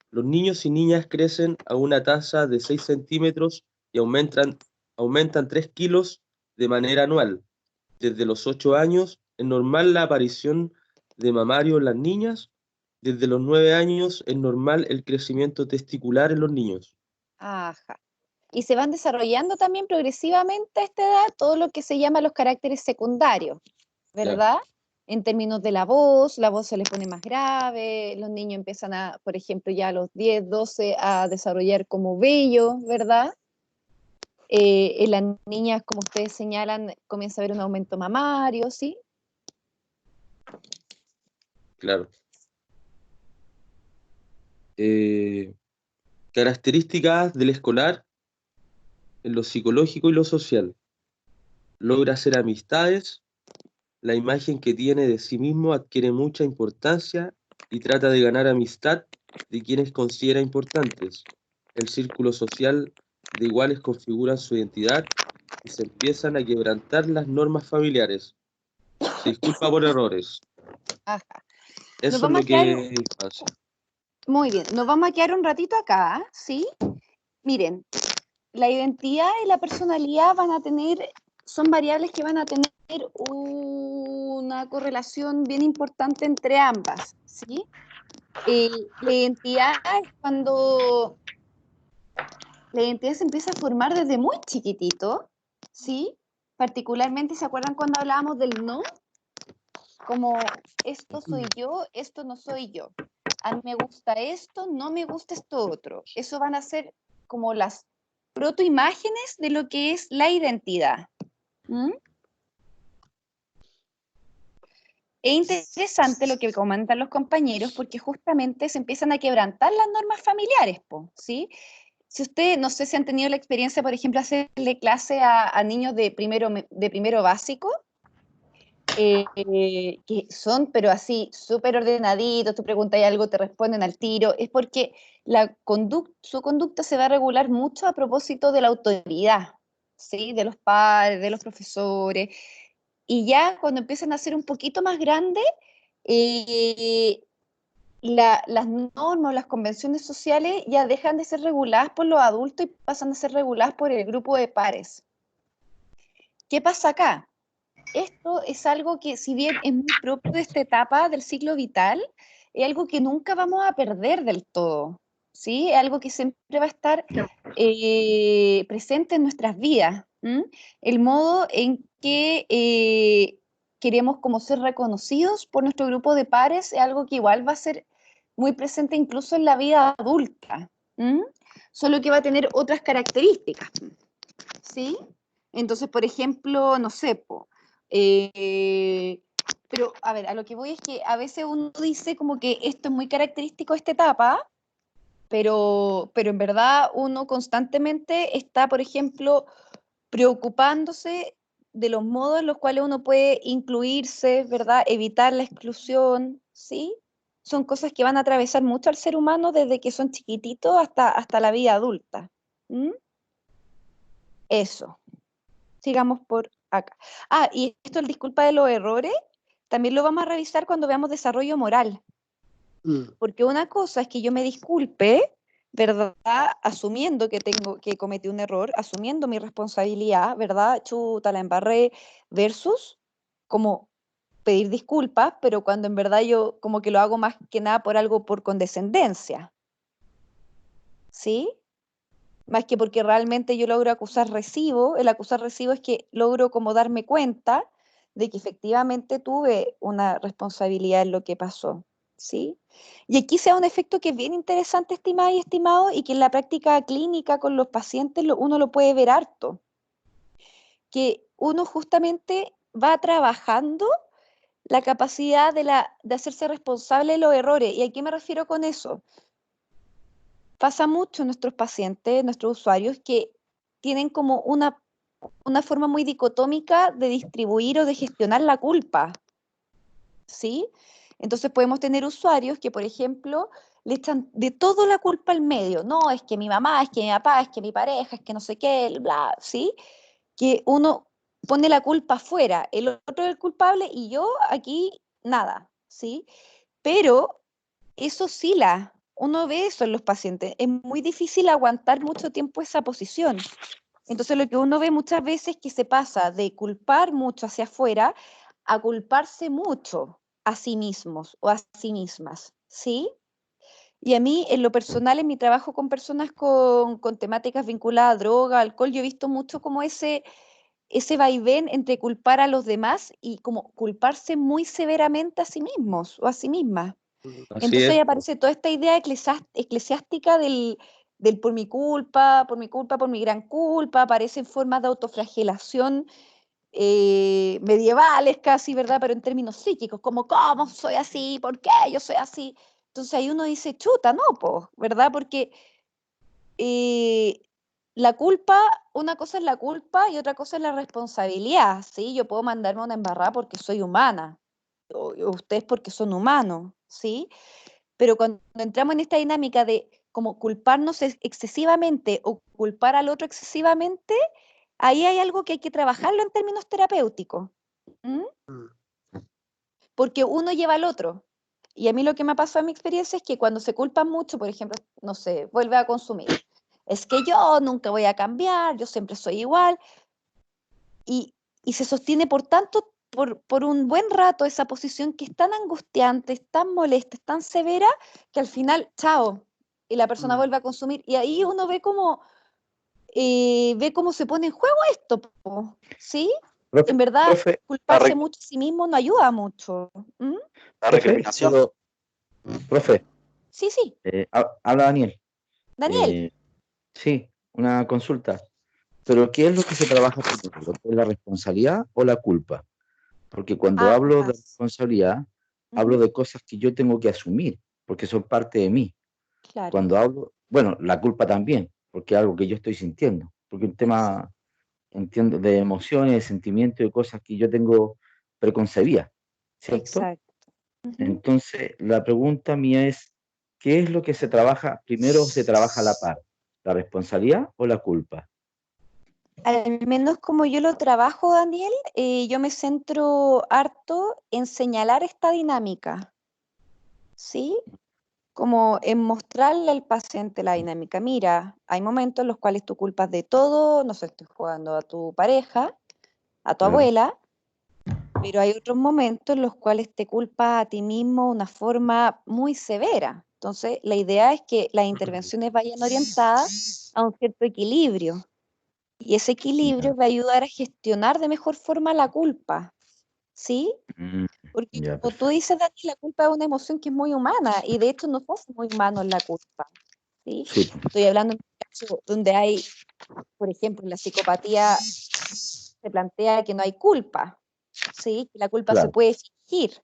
Los niños y niñas crecen a una tasa de 6 centímetros y aumentan 3 kilos de manera anual. Desde los 8 años es normal la aparición de mamario en las niñas. Desde los 9 años es normal el crecimiento testicular en los niños. Ajá. Y se van desarrollando también progresivamente a esta edad todo lo que se llama los caracteres secundarios, ¿verdad? En términos de la voz se les pone más grave, los niños empiezan a, por ejemplo, ya a los 10, 12 a desarrollar como vello, ¿verdad? En las niñas, como ustedes señalan, comienza a haber un aumento mamario, ¿sí? Claro. Características del escolar en lo psicológico y lo social. Logra hacer amistades, la imagen que tiene de sí mismo adquiere mucha importancia y trata de ganar amistad de quienes considera importantes. El círculo social de iguales configuran su identidad y se empiezan a quebrantar las normas familiares. Se disculpa por errores. Ajá. Eso es lo que pasa. Muy bien, nos vamos a quedar un ratito acá, ¿sí? Miren, la identidad y la personalidad son variables que van a tener una correlación bien importante entre ambas, ¿sí? La identidad es cuando la identidad se empieza a formar desde muy chiquitito, ¿sí? Particularmente, ¿se acuerdan cuando hablábamos del no? Como esto soy yo, esto no soy yo. A mí me gusta esto, no me gusta esto otro. Eso van a ser como las protoimágenes de lo que es la identidad. ¿Mm? Es interesante lo que comentan los compañeros porque justamente se empiezan a quebrantar las normas familiares, ¿sí? Si ustedes, no sé si han tenido la experiencia, por ejemplo, hacerle clase a niños de primero básico, que son, pero así, súper ordenaditos, tú preguntas y algo, te responden al tiro, es porque su conducta se va a regular mucho a propósito de la autoridad, ¿sí? De los padres, de los profesores, y ya cuando empiezan a ser un poquito más grandes, eh, las normas, las convenciones sociales ya dejan de ser reguladas por los adultos y pasan a ser reguladas por el grupo de pares. ¿Qué pasa acá? Esto es algo que, si bien es muy propio de esta etapa del ciclo vital, es algo que nunca vamos a perder del todo, ¿sí? Es algo que siempre va a estar presente en nuestras vidas. ¿M? El modo en que queremos como ser reconocidos por nuestro grupo de pares es algo que igual va a ser muy presente incluso en la vida adulta, ¿m? Solo que va a tener otras características, ¿sí? Entonces, por ejemplo, no sé, pero a ver, a lo que voy es que a veces uno dice como que esto es muy característico de esta etapa, pero en verdad uno constantemente está, por ejemplo, preocupándose de los modos en los cuales uno puede incluirse, ¿verdad? Evitar la exclusión, ¿sí? Son cosas que van a atravesar mucho al ser humano desde que son chiquititos hasta la vida adulta. ¿Mm? Eso. Sigamos por acá. Ah, y esto, el disculpa de los errores, también lo vamos a revisar cuando veamos desarrollo moral. Porque una cosa es que yo me disculpe, ¿verdad? Asumiendo que cometí un error, asumiendo mi responsabilidad, ¿verdad? Chuta, la embarré, versus como pedir disculpas, pero cuando en verdad yo como que lo hago más que nada por algo por condescendencia. ¿Sí? Más que porque realmente yo logro acusar recibo. El acusar recibo es que logro como darme cuenta de que efectivamente tuve una responsabilidad en lo que pasó, ¿sí? Y aquí se da un efecto que es bien interesante, estimada y estimado, y que en la práctica clínica con los pacientes uno lo puede ver harto, que uno justamente va trabajando la capacidad de hacerse responsable de los errores. ¿Y a qué me refiero con eso? Pasa mucho en nuestros pacientes, nuestros usuarios, que tienen como una forma muy dicotómica de distribuir o de gestionar la culpa, ¿sí? Entonces podemos tener usuarios que, por ejemplo, le echan de todo la culpa al medio. No, es que mi mamá, es que mi papá, es que mi pareja, es que no sé qué, bla, ¿sí? Que uno pone la culpa afuera, el otro es el culpable y yo aquí nada, ¿sí? Pero eso oscila, uno ve eso en los pacientes, es muy difícil aguantar mucho tiempo esa posición. Entonces lo que uno ve muchas veces es que se pasa de culpar mucho hacia afuera a culparse mucho a sí mismos o a sí mismas, ¿sí? Y a mí, en lo personal, en mi trabajo con personas con temáticas vinculadas a droga, alcohol, yo he visto mucho como ese vaivén entre culpar a los demás y como culparse muy severamente a sí mismos o a sí mismas. Así Entonces es. ahí aparece toda esta idea eclesiástica del por mi culpa, por mi gran culpa, aparecen formas de autoflagelación medievales casi, ¿verdad? Pero en términos psíquicos, como ¿cómo soy así? ¿Por qué yo soy así? Entonces ahí uno dice, chuta, no, pues, ¿verdad? Porque eh, la culpa, una cosa es la culpa y otra cosa es la responsabilidad, ¿sí? Yo puedo mandarme una embarrada porque soy humana, o ustedes porque son humanos, ¿sí? Pero cuando entramos en esta dinámica de como culparnos excesivamente o culpar al otro excesivamente, ahí hay algo que hay que trabajarlo en términos terapéuticos. ¿Mm? Porque uno lleva al otro. Y a mí lo que me ha pasado en mi experiencia es que cuando se culpan mucho, por ejemplo, no sé, vuelve a consumir. Es que yo nunca voy a cambiar, yo siempre soy igual. Y se sostiene por un buen rato esa posición que es tan angustiante, es tan molesta, es tan severa, que al final, chao, y la persona vuelve a consumir. Y ahí uno ve cómo se pone en juego esto, po, ¿sí? En verdad, Profe, culparse mucho a sí mismo no ayuda mucho. ¿Mm? la Profe, recriminación. profe, Sí, sí. habla Daniel. Daniel. Sí, una consulta. Pero ¿qué es lo que se trabaja primero? ¿Lo que es la responsabilidad o la culpa? Porque cuando hablo de Ambas. responsabilidad, hablo de cosas que yo tengo que asumir, porque son parte de mí. Claro. Cuando hablo, bueno, la culpa también, porque es algo que yo estoy sintiendo, porque un tema, entiendo, de emociones, de sentimientos, de cosas que yo tengo preconcebidas, ¿cierto? Exacto. Entonces, la pregunta mía es, ¿qué es lo que se trabaja? Primero se trabaja a la par, ¿la responsabilidad o la culpa? Al menos como yo lo trabajo, Daniel, yo me centro harto en señalar esta dinámica, ¿sí? Como en mostrarle al paciente la dinámica. Mira, hay momentos en los cuales tú culpas de todo, no sé, estoy jugando a tu pareja, a tu Claro. abuela, pero hay otros momentos en los cuales te culpas a ti mismo de una forma muy severa. Entonces, la idea es que las intervenciones vayan orientadas a un cierto equilibrio. Y ese equilibrio va a ayudar a gestionar de mejor forma la culpa, ¿sí? Porque Ya, como tú perfecto. dices, Dani, la culpa es una emoción que es muy humana y de hecho nos hace muy humanos la culpa, ¿sí? Sí, Estoy hablando de un caso donde hay, por ejemplo, en la psicopatía se plantea que no hay culpa, ¿sí? Que la culpa se claro. puede fingir.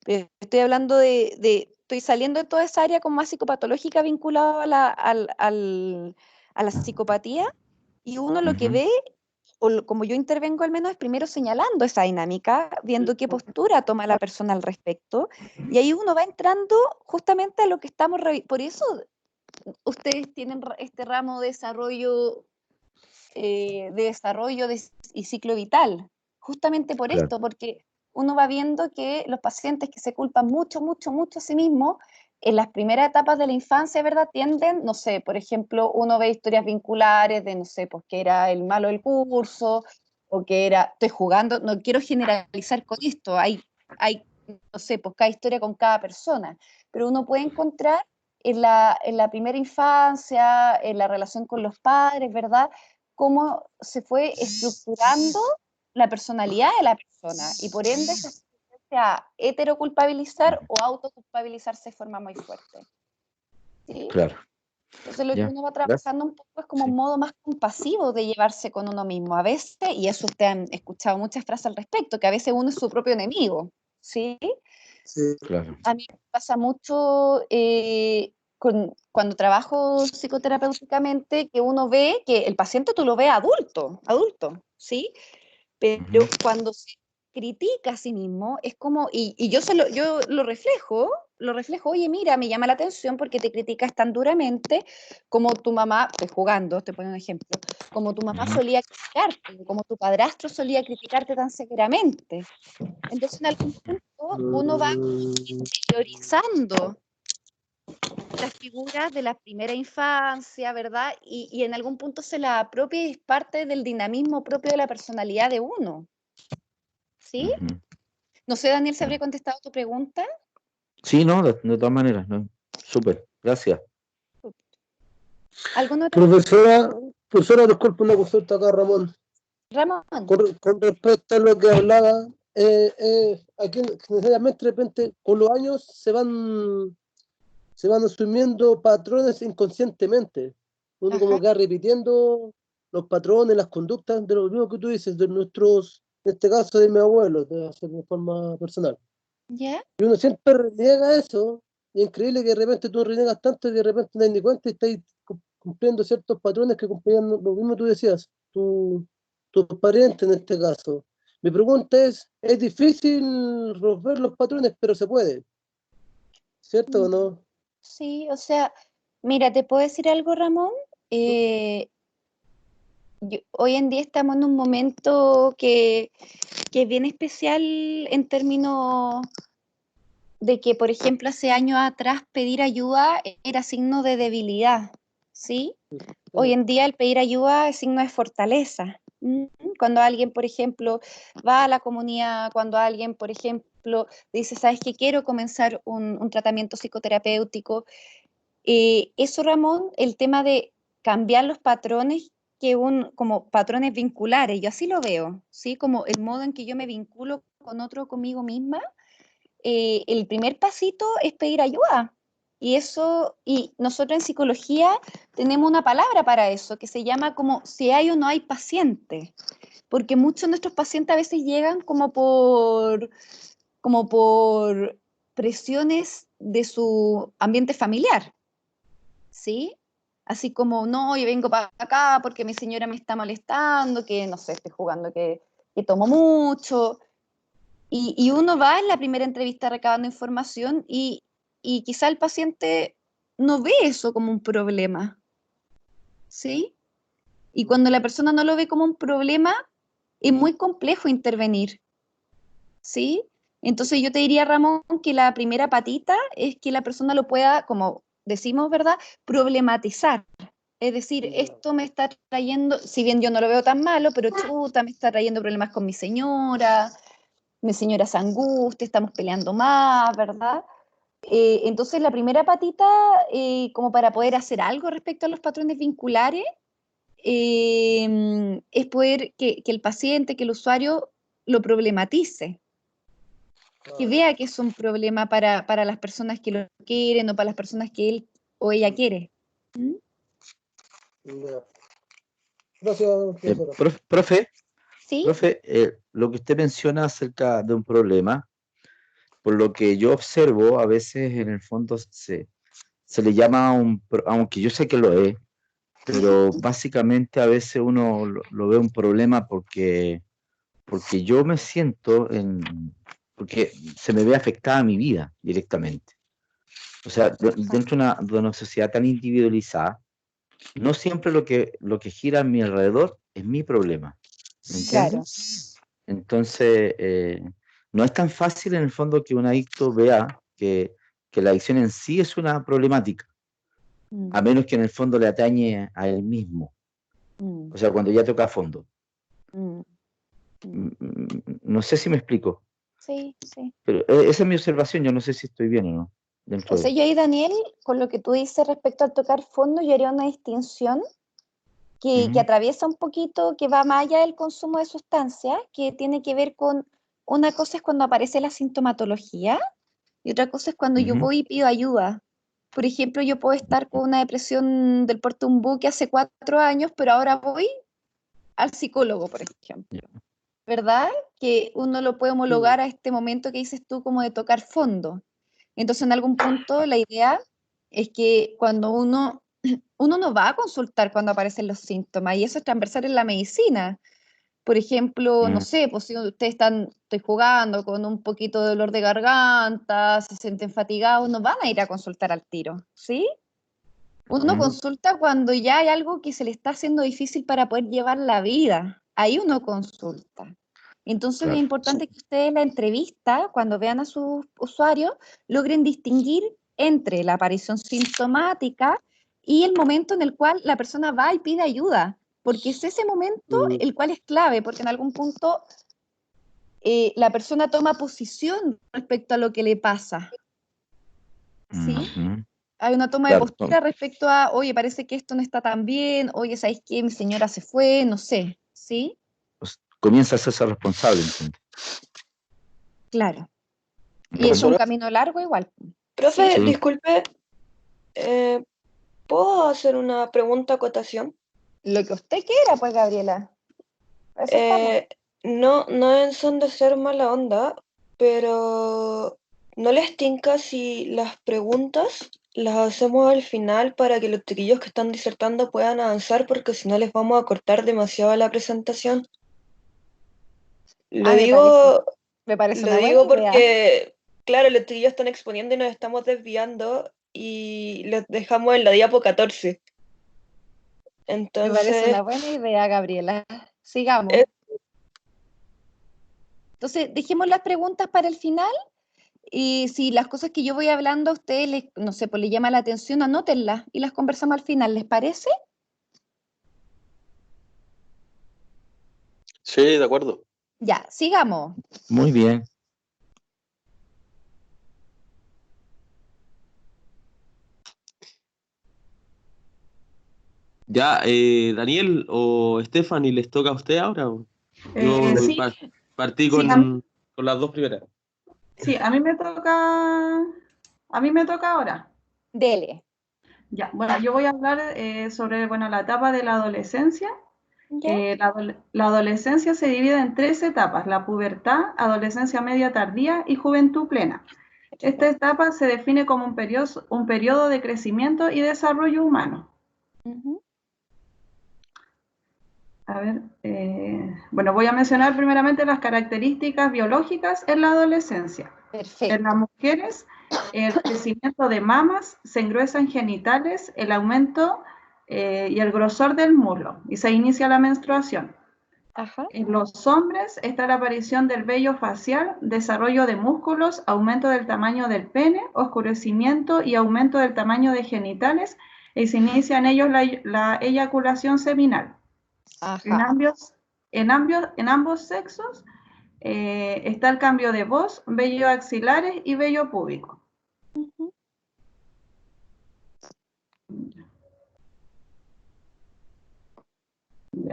Pero estoy hablando estoy saliendo de toda esa área como más psicopatológica vinculada a la psicopatía y uno lo que Ujú. ve, como yo intervengo al menos, es primero señalando esa dinámica, viendo qué postura toma la persona al respecto, y ahí uno va entrando justamente a lo que estamos, por eso ustedes tienen este ramo y ciclo vital, justamente por Claro. esto, porque uno va viendo que los pacientes que se culpan mucho, mucho, mucho a sí mismos, en las primeras etapas de la infancia, ¿verdad? Tienden, no sé, por ejemplo, uno ve historias vinculares de, no sé, pues que era el malo del curso, o que era, estoy jugando, no quiero generalizar con esto, no sé, pues cada historia con cada persona, pero uno puede encontrar en la primera infancia, en la relación con los padres, ¿verdad? Cómo se fue estructurando la personalidad de la persona y por ende esa tendencia a heteroculpabilizar o autoculpabilizarse de forma muy fuerte. ¿Sí? Claro. Entonces lo que Ya. uno va Gracias. trabajando un poco es como Sí. un modo más compasivo de llevarse con uno mismo. A veces, y eso ustedes han escuchado muchas frases al respecto, que a veces uno es su propio enemigo. ¿Sí? Claro. A mí me pasa mucho cuando trabajo psicoterapéuticamente que uno ve que el paciente tú lo ves adulto, ¿sí? Pero cuando se critica a sí mismo, es como, y yo lo reflejo, lo reflejo, oye, mira, me llama la atención porque te criticas tan duramente como tu mamá, estoy jugando, te pongo un ejemplo, como tu mamá solía criticarte, como tu padrastro solía criticarte tan severamente. Entonces, en algún punto, uno va interiorizando las figuras de la primera infancia, ¿verdad? Y en algún punto se la apropia y es parte del dinamismo propio de la personalidad de uno, ¿sí? No sé, Daniel, ¿se habría contestado tu pregunta? Sí, no, de todas maneras, no. Súper, gracias. ¿Alguna otra? Profesora, disculpe una consulta acá, Ramón. Ramón. Con respecto a lo que hablaba, aquí necesariamente de repente con los años se van asumiendo patrones inconscientemente. Uno como que va repitiendo los patrones, las conductas de lo mismo que tú dices, de nuestros, en este caso de mi abuelo, de hacer de forma personal. ¿Ya? Y uno siempre reniega eso, y es increíble que de repente tú reniegas tanto y de repente no te das ni cuenta y estás cumpliendo ciertos patrones que cumplían lo mismo tú decías, tus parientes en este caso. Mi pregunta es difícil romper los patrones, pero se puede, ¿cierto o no? Sí, o sea, mira, ¿te puedo decir algo, Ramón? Hoy en día estamos en un momento que es bien especial en términos de que, por ejemplo, hace años atrás pedir ayuda era signo de debilidad, ¿sí? Hoy en día el pedir ayuda es signo de fortaleza. Cuando alguien, por ejemplo, va a la comunidad, cuando alguien, por ejemplo, dice, ¿sabes qué? Quiero comenzar un tratamiento psicoterapéutico. Eso, Ramón, el tema de cambiar los patrones como patrones vinculares, yo así lo veo, ¿sí? Como el modo en que yo me vinculo con otro, conmigo misma, el primer pasito es pedir ayuda. Y nosotros en psicología tenemos una palabra para eso, que se llama como si hay o no hay paciente, porque muchos de nuestros pacientes a veces llegan como por presiones de su ambiente familiar, ¿sí? Así como, no, yo vengo para acá porque mi señora me está molestando, que no sé, estoy jugando, que tomo mucho. Y uno va en la primera entrevista recabando información y quizá el paciente no ve eso como un problema, ¿sí? Y cuando la persona no lo ve como un problema, es muy complejo intervenir, ¿sí? Entonces yo te diría, Ramón, que la primera patita es que la persona lo pueda, como decimos, ¿verdad?, problematizar. Es decir, esto me está trayendo, si bien yo no lo veo tan malo, pero chuta, me está trayendo problemas con mi señora se angustia, estamos peleando más, ¿verdad? Entonces la primera patita, como para poder hacer algo respecto a los patrones vinculares, es poder que el paciente, que el usuario lo problematice, que vea que es un problema para las personas que lo quieren o para las personas que él o ella quiere. Gracias, profesora. Profe, ¿Sí? profe, lo que usted menciona acerca de un problema, por lo que yo observo, a veces en el fondo se le llama aunque yo sé que lo es, pero básicamente a veces uno lo ve un problema porque yo me siento porque se me ve afectada mi vida directamente. O sea, dentro de una sociedad tan individualizada, no siempre lo que gira a mi alrededor es mi problema. ¿Me entiendes? Entonces, no es tan fácil en el fondo que un adicto vea que la adicción en sí es una problemática, a menos que en el fondo le atañe a él mismo. O sea, cuando ya toca a fondo. No sé si me explico. Sí, sí. Pero esa es mi observación, yo no sé si estoy bien o no. O sea, yo ahí, Daniel, con lo que tú dices respecto al tocar fondo, yo haría una distinción que atraviesa un poquito, que va más allá del consumo de sustancias, que tiene que ver con, una cosa es cuando aparece la sintomatología y otra cosa es cuando yo voy y pido ayuda. Por ejemplo, yo puedo estar con una depresión del porte de un buque hace 4 años, pero ahora voy al psicólogo, por ejemplo. ¿Verdad? Que uno lo puede homologar a este momento que dices tú como de tocar fondo. Entonces, en algún punto, la idea es que cuando uno no va a consultar cuando aparecen los síntomas, y eso es transversal en la medicina. Por ejemplo, no Mm, sé, pues si ustedes estoy jugando con un poquito de dolor de garganta, se sienten fatigados, no van a ir a consultar al tiro, ¿sí? Uno mm, consulta cuando ya hay algo que se le está haciendo difícil para poder llevar la vida. Ahí uno consulta. Entonces es claro. importante que ustedes en la entrevista, cuando vean a sus usuarios, logren distinguir entre la aparición sintomática y el momento en el cual la persona va y pide ayuda, porque es ese momento Mm, el cual es clave, porque en algún punto la persona toma posición respecto a lo que le pasa, ¿sí? Ujú. Hay una toma de Claro, postura respecto a, oye, parece que esto no está tan bien, oye, ¿sabes qué? Mi señora se fue, no sé, ¿sí? pues, comienza a hacerse responsable, entonces. Claro. Y es un Profesora, camino largo igual, Profe, ¿sí? Sí, disculpe, ¿puedo hacer una pregunta acotación? Lo que usted quiera, pues, Gabriela. Para eso estamos. No en son de ser mala onda, pero ¿no les tinca si las preguntas las hacemos al final para que los chiquillos que están disertando puedan avanzar? Porque si no les vamos a cortar demasiado la presentación. Lo Ah, digo, me parece lo una buena digo idea. porque, claro, los chiquillos están exponiendo y nos estamos desviando y los dejamos en la diapo 14. Me parece Entonces, una buena idea, Gabriela. Sigamos. eh, Entonces, dejemos las preguntas para el final y si las cosas que yo voy hablando a ustedes, no sé, pues les llama la atención, anótenlas y las conversamos al final, ¿les parece? sí, de acuerdo. Ya, sigamos. muy bien. Ya, Daniel o Stephanie, ¿les toca a usted ahora? Yo Sí, partí sí, con las dos primeras. sí, a mí me toca ahora. Dele. Ya, bueno, yo voy a hablar sobre, bueno, la etapa de la adolescencia. ¿Ya? La adolescencia se divide en tres etapas: la pubertad, adolescencia media tardía y juventud plena. Esta etapa se define como un periodo de crecimiento y desarrollo humano. Ujú. A ver, bueno, voy a mencionar primeramente las características biológicas en la adolescencia. En las Perfecto. mujeres, el crecimiento de mamas, se engruesan genitales, el aumento y el grosor del muslo, y se inicia la menstruación. Ajá. En los hombres está la aparición del vello facial, desarrollo de músculos, aumento del tamaño del pene, oscurecimiento y aumento del tamaño de genitales, y se inicia en ellos la eyaculación seminal. En Ajá. ambos sexos está el cambio de voz, vello axilares y vello púbico. Ujú.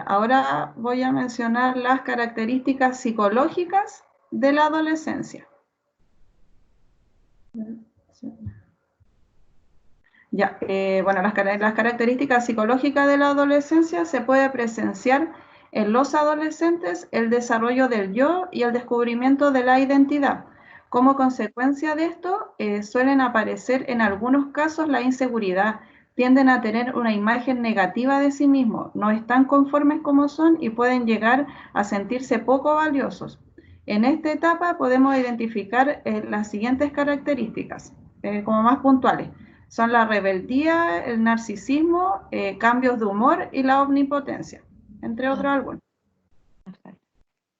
Ahora voy a mencionar las características psicológicas de la adolescencia. Ya, bueno, las características psicológicas de la adolescencia se puede presenciar en los adolescentes el desarrollo del yo y el descubrimiento de la identidad. Como consecuencia de esto, suelen aparecer en algunos casos la inseguridad, tienden a tener una imagen negativa de sí mismos, no están conformes como son y pueden llegar a sentirse poco valiosos. En esta etapa podemos identificar las siguientes características, como más puntuales. Son la rebeldía, el narcisismo, cambios de humor y la omnipotencia, entre otros algunos.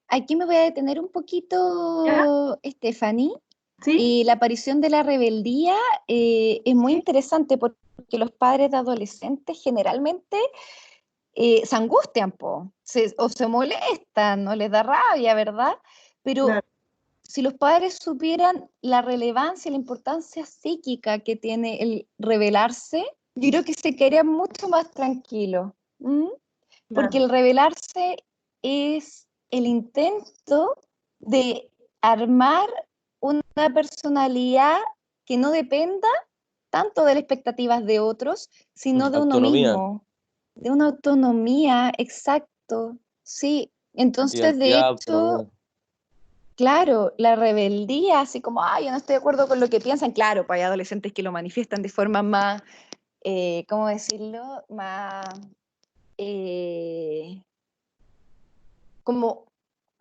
Aquí me voy a detener un ¿Ya? poquito, Stephanie. ¿Sí? Y la aparición de la rebeldía es muy interesante porque los padres de adolescentes generalmente se angustian, o se molestan, no les da rabia, ¿verdad? Pero Claro. si los padres supieran la relevancia, la importancia psíquica que tiene el rebelarse, yo creo que se quedarían mucho más tranquilos. Porque Claro. el rebelarse es el intento de armar una personalidad que no dependa tanto de las expectativas de otros, sino de uno Autonomía, mismo, de una autonomía, exacto, sí. Entonces, de identidad, hecho, autonomía. claro, la rebeldía, así como, ay, yo no estoy de acuerdo con lo que piensan, claro, pues hay adolescentes que lo manifiestan de forma más, ¿cómo decirlo? Más... como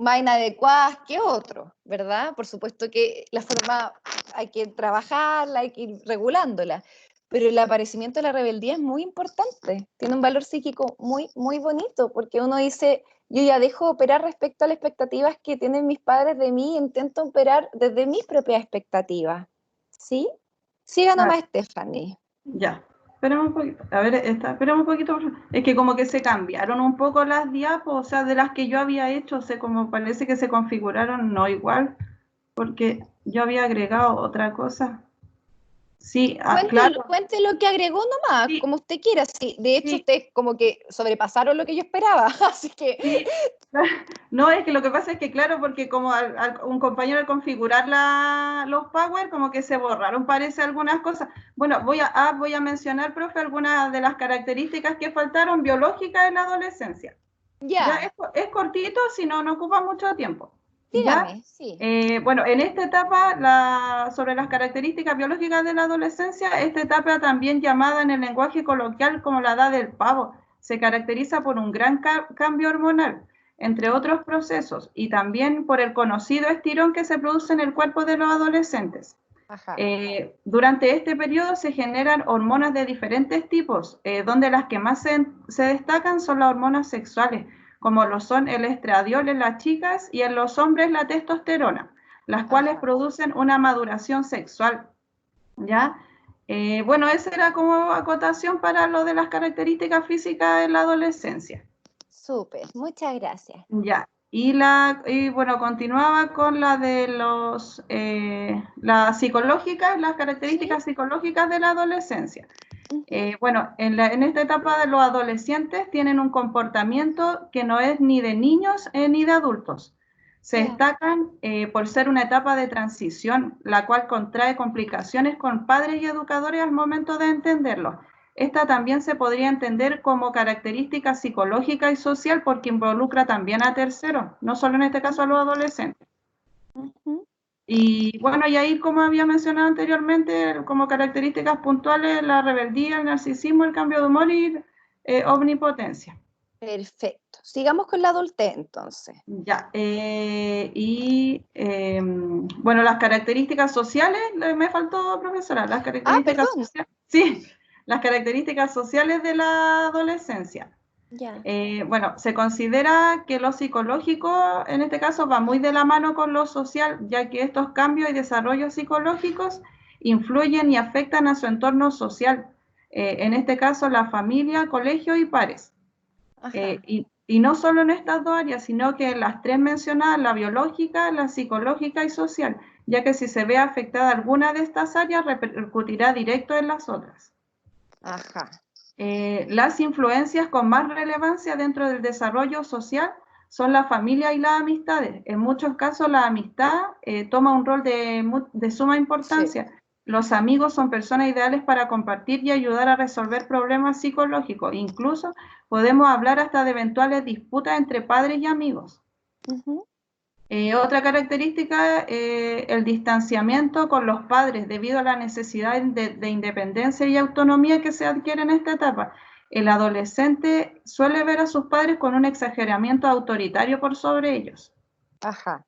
más inadecuadas que otros, ¿verdad? Por supuesto que la forma hay que trabajarla, hay que ir regulándola, pero el aparecimiento de la rebeldía es muy importante, tiene un valor psíquico muy, muy bonito, porque uno dice, yo ya dejo de operar respecto a las expectativas que tienen mis padres de mí, intento operar desde mis propias expectativas, ¿sí? Siga nomás, Stephanie. Ya, esperemos un poquito. A ver, esperemos un poquito. Es que como que se cambiaron un poco las diapos, o sea, de las que yo había hecho, o sea, como parece que se configuraron no igual, porque yo había agregado otra cosa. Sí, claro. Cuente lo que agregó nomás, Sí. como usted quiera. Sí, de hecho, Sí. ustedes como que sobrepasaron lo que yo esperaba, así que... Sí. No, es que lo que pasa es que, claro, porque como un compañero al configurar los Power, como que se borraron, parece, algunas cosas. Bueno, voy a mencionar, profe, algunas de las características que faltaron biológicas en la adolescencia. Ya. Es cortito, si no ocupa mucho tiempo. Dígame, ¿ya? sí. Bueno, en esta etapa, sobre las características biológicas de la adolescencia, esta etapa también llamada en el lenguaje coloquial como la edad del pavo, se caracteriza por un gran cambio hormonal, entre otros procesos, y también por el conocido estirón que se produce en el cuerpo de los adolescentes. Ajá. Durante este periodo se generan hormonas de diferentes tipos, donde las que más se destacan son las hormonas sexuales, como lo son el estradiol en las chicas y en los hombres la testosterona, las cuales producen una maduración sexual. ¿Ya? Bueno, esa era como acotación para lo de las características físicas en la adolescencia. Súper, muchas gracias. Ya, y bueno, continuaba con la de las psicológicas, las características psicológicas de la adolescencia. Bueno, en esta etapa de los adolescentes tienen un comportamiento que no es ni de niños ni de adultos. Se destacan por ser una etapa de transición, la cual contrae complicaciones con padres y educadores al momento de entenderlo. Esta también se podría entender como característica psicológica y social porque involucra también a terceros, no solo en este caso a los adolescentes. Y bueno, y ahí, como había mencionado anteriormente, como características puntuales, la rebeldía, el narcisismo, el cambio de humor y omnipotencia. Perfecto. Sigamos con la adultez, entonces. Ya. Bueno, las características sociales, me faltó, profesora, las características sociales. Sí, las características sociales de la adolescencia. Ya. Bueno, se considera que lo psicológico, en este caso, va muy de la mano con lo social, ya que estos cambios y desarrollos psicológicos influyen y afectan a su entorno social, en este caso la familia, colegio y pares. Y no solo en estas dos áreas, sino que en las tres mencionadas, la biológica, la psicológica y social, ya que si se ve afectada alguna de estas áreas, repercutirá directo en las otras. Ajá. Las influencias con más relevancia dentro del desarrollo social son la familia y las amistades. En muchos casos la amistad toma un rol de suma importancia. Sí. Los amigos son personas ideales para compartir y ayudar a resolver problemas psicológicos. Incluso podemos hablar hasta de eventuales disputas entre padres y amigos. Otra característica, el distanciamiento con los padres debido a la necesidad de independencia y autonomía que se adquiere en esta etapa. El adolescente suele ver a sus padres con un exageramiento autoritario por sobre ellos. Ajá.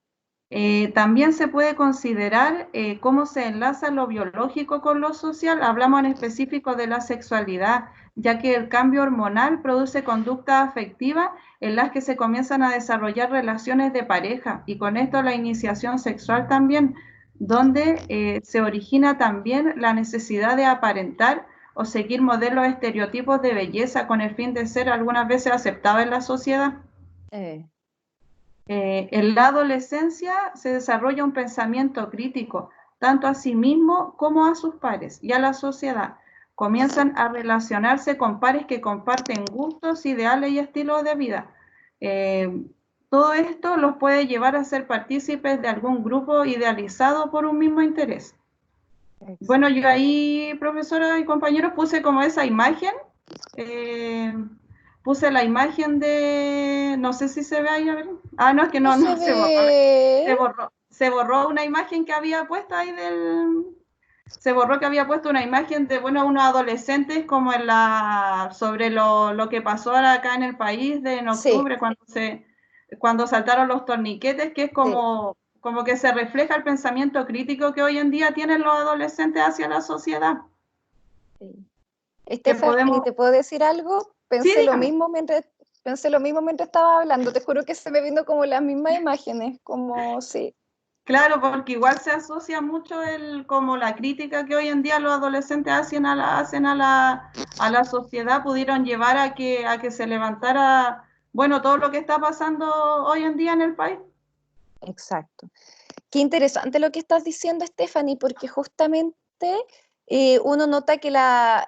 También se puede considerar cómo se enlaza lo biológico con lo social. Hablamos en específico de la sexualidad, ya que el cambio hormonal produce conductas afectivas en las que se comienzan a desarrollar relaciones de pareja y con esto la iniciación sexual también, donde se origina también la necesidad de aparentar o seguir modelos estereotipos de belleza con el fin de ser algunas veces aceptado en la sociedad. En la adolescencia se desarrolla un pensamiento crítico, tanto a sí mismo como a sus pares y a la sociedad. Comienzan a relacionarse con pares que comparten gustos, ideales y estilos de vida. Todo esto los puede llevar a ser partícipes de algún grupo idealizado por un mismo interés. Bueno, yo ahí, profesora y compañeros, puse como esa imagen. Puse la imagen de, no sé si se ve ahí, a ver. Ah, no, es que no se borró una imagen que había puesto ahí se borró que había puesto una imagen de, bueno, unos adolescentes como sobre lo que pasó ahora acá en el país en octubre, cuando cuando saltaron los torniquetes, que es como que se refleja el pensamiento crítico que hoy en día tienen los adolescentes hacia la sociedad. Sí. Stephanie, ¿te puedo decir algo? Pensé lo mismo mientras estaba hablando, te juro que se me vino como las mismas imágenes, como sí. Claro, porque igual se asocia mucho como la crítica que hoy en día los adolescentes hacen a la sociedad, pudieron llevar a que se levantara, bueno, todo lo que está pasando hoy en día en el país. Exacto. Qué interesante lo que estás diciendo, Stephanie, porque justamente uno nota que la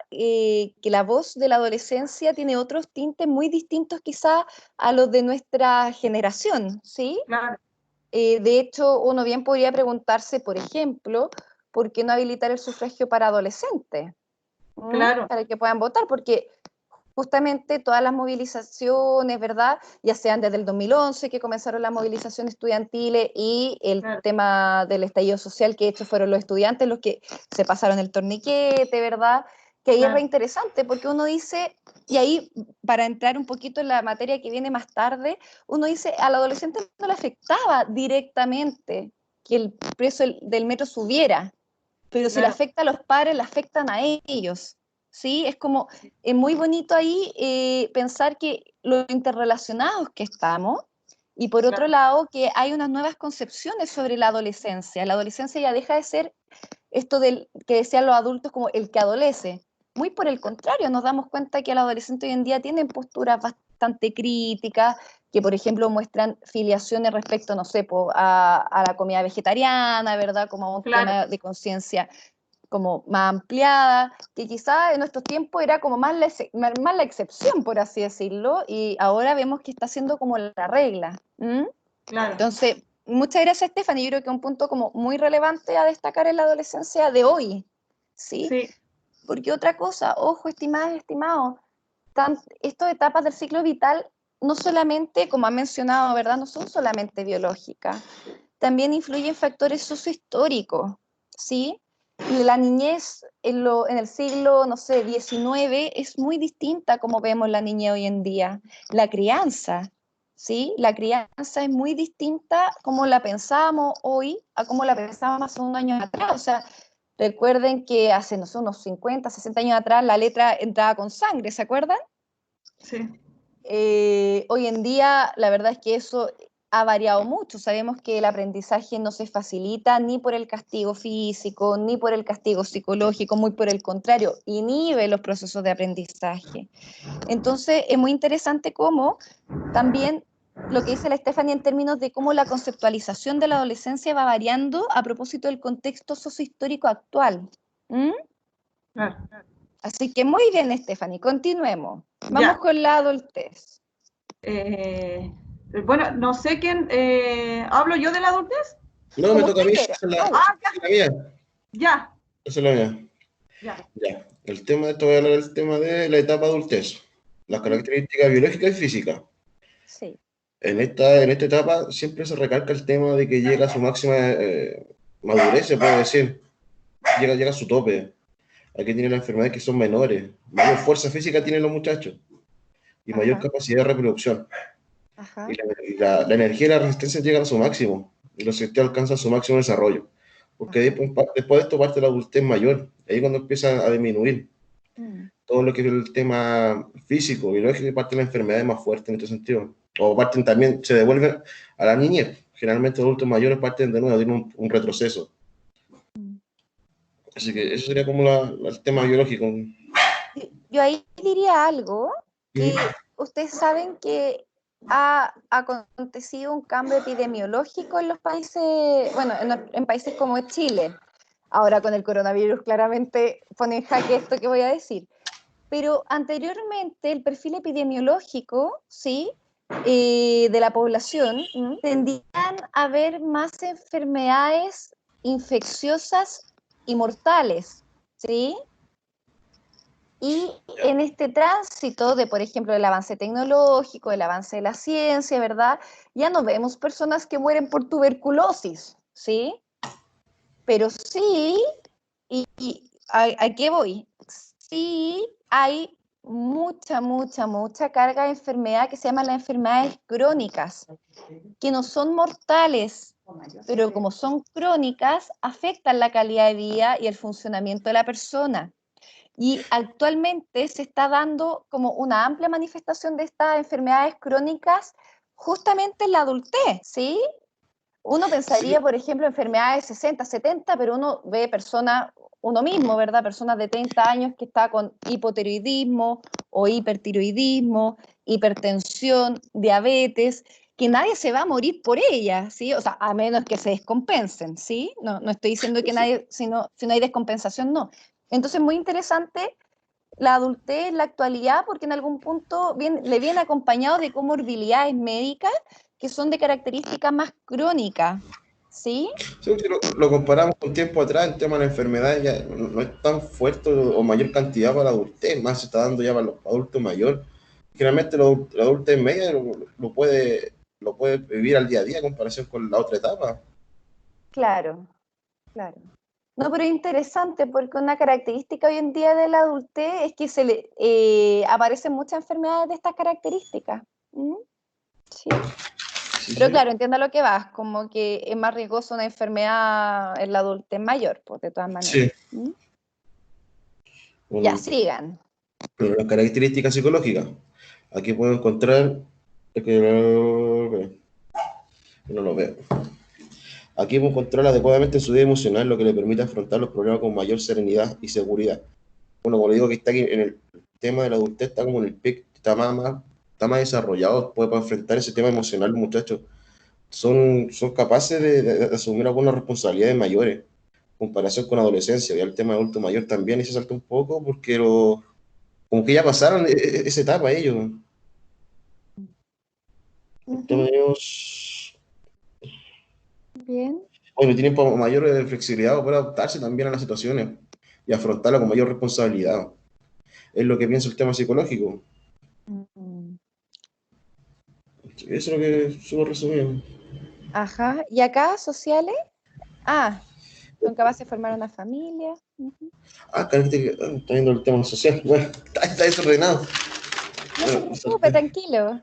voz de la adolescencia tiene otros tintes muy distintos quizás a los de nuestra generación, ¿sí? Claro. De hecho, uno bien podría preguntarse, por ejemplo, ¿por qué no habilitar el sufragio para adolescentes? Claro. Para que puedan votar, porque justamente todas las movilizaciones, ¿verdad? Ya sean desde el 2011 que comenzaron las movilizaciones estudiantiles y el tema del estallido social, que de hecho fueron los estudiantes los que se pasaron el torniquete, ¿verdad? Que ahí es re interesante porque uno dice, y ahí para entrar un poquito en la materia que viene más tarde, uno dice, al adolescente no le afectaba directamente que el precio del metro subiera, pero si le afecta a los padres, le afectan a ellos. ¿Sí? Es como, es muy bonito ahí pensar que lo interrelacionados que estamos, y por otro lado que hay unas nuevas concepciones sobre la adolescencia. La adolescencia ya deja de ser esto del que decían los adultos como el que adolece. Muy por el contrario, nos damos cuenta que el adolescente hoy en día tienen posturas bastante críticas, que por ejemplo muestran filiaciones respecto, no sé, a la comida vegetariana, ¿verdad? Como a un tema de conciencia como más ampliada, que quizá en nuestros tiempos era como más la excepción, por así decirlo, y ahora vemos que está siendo como la regla. Claro. Entonces, muchas gracias, Stephanie. Yo creo que es un punto como muy relevante a destacar en la adolescencia de hoy, ¿sí? Sí. Porque otra cosa, ojo, estimadas y estimados, estas etapas del ciclo vital no solamente, como ha mencionado, ¿verdad? No son solamente biológicas, también influyen factores sociohistóricos, ¿sí? La niñez en el siglo, no sé, XIX es muy distinta como vemos la niñez hoy en día. La crianza, ¿sí? La crianza es muy distinta como la pensábamos hoy a como la pensábamos hace unos años atrás. O sea, recuerden que hace, no sé, unos 50, 60 años atrás la letra entraba con sangre, ¿se acuerdan? Sí. Hoy en día la verdad es que eso ha variado mucho. Sabemos que el aprendizaje no se facilita ni por el castigo físico, ni por el castigo psicológico, muy por el contrario, inhibe los procesos de aprendizaje. Entonces es muy interesante cómo también lo que dice la Stephanie en términos de cómo la conceptualización de la adolescencia va variando a propósito del contexto sociohistórico actual. Claro. Así que muy bien, Stephanie, continuemos. Vamos con la adultez. Bueno, no sé quién. ¿Hablo yo de la adultez? No, me toca a mí. Esa es la mía. Ya. Esa es la mía. Ya. El tema de esto voy a hablar del tema de la etapa adultez. Las características biológicas y físicas. Sí. En esta etapa siempre se recalca el tema de que llega a su máxima madurez, se puede decir. Llega a su tope. Aquí tienen las enfermedades que son menores. Mayor fuerza física tienen los muchachos. Y mayor capacidad de reproducción. Ajá. Y la energía y la resistencia llegan a su máximo. Y los sistemas alcanzan su máximo desarrollo. Porque después de esto parte la adultez mayor. Ahí cuando empieza a disminuir. Todo lo que es el tema físico, biológico, y parte de las enfermedades más fuertes en este sentido. O parten también, se devuelven a la niñez. Generalmente los adultos mayores parten de nuevo, tienen un retroceso. Así que eso sería como el tema biológico. Yo ahí diría algo, que ustedes saben que ha acontecido un cambio epidemiológico en los países, bueno, en países como Chile. Ahora con el coronavirus claramente pone en jaque esto que voy a decir. Pero anteriormente el perfil epidemiológico, ¿sí? De la población tendían a haber más enfermedades infecciosas y mortales, ¿sí? Y en este tránsito de, por ejemplo, el avance tecnológico, el avance de la ciencia, ¿verdad? Ya no vemos personas que mueren por tuberculosis, ¿sí? Pero sí, ¿a qué voy? Sí hay mucha carga de enfermedad que se llaman las enfermedades crónicas, que no son mortales, pero como son crónicas, afectan la calidad de vida y el funcionamiento de la persona. Y actualmente se está dando como una amplia manifestación de estas enfermedades crónicas justamente en la adultez, ¿sí? Uno pensaría, Sí, por ejemplo, enfermedades 60, 70, pero uno ve personas, uno mismo, ¿verdad? Personas de 30 años que está con hipotiroidismo o hipertiroidismo, hipertensión, diabetes, que nadie se va a morir por ella, ¿sí? O sea, a menos que se descompensen, ¿sí? No estoy diciendo que sí. nadie, si no hay descompensación, no. Entonces, muy interesante la adultez en la actualidad, porque en algún punto le viene acompañado de comorbilidades médicas que son de características más crónicas, ¿sí? Sí, si lo comparamos con tiempo atrás, el tema de la enfermedad ya no es tan fuerte o mayor cantidad para la adultez, más se está dando ya para los adultos mayores. Generalmente la adultez media lo puede vivir al día a día en comparación con la otra etapa. Claro, claro. No, pero es interesante porque una característica hoy en día de la adultez es que aparecen muchas enfermedades de estas características. ¿Mm? Sí. Sí, Pero sí. claro, entiendo a lo que vas, como que es más riesgoso una enfermedad en la adultez mayor, pues de todas maneras. Sí. ¿Mm? Ya, Bueno, sigan. pero las características psicológicas. Aquí puedo encontrar, es que no lo veo. Aquí podemos controlar adecuadamente su vida emocional, lo que le permite afrontar los problemas con mayor serenidad y seguridad. Bueno, como le digo, que está aquí en el tema de la adultez, está como en el pic, está más desarrollado, puede para enfrentar ese tema emocional, los muchachos. Son capaces de asumir algunas responsabilidades mayores, en comparación con la adolescencia. Ya el tema de adulto mayor también, y se salta un poco, porque como que ya pasaron esa etapa ellos. Ujú. Ellos, Bien. bueno, tienen mayor flexibilidad para adaptarse también a las situaciones y afrontarla con mayor responsabilidad. Es lo que piensa el tema psicológico. Mm. Eso es lo que subo resumido. Ajá. ¿Y acá, sociales? Ah, son capaces de formar una familia. Ujú. Está viendo el tema social. Bueno, está desordenado. No se Bueno, preocupe, tranquilo.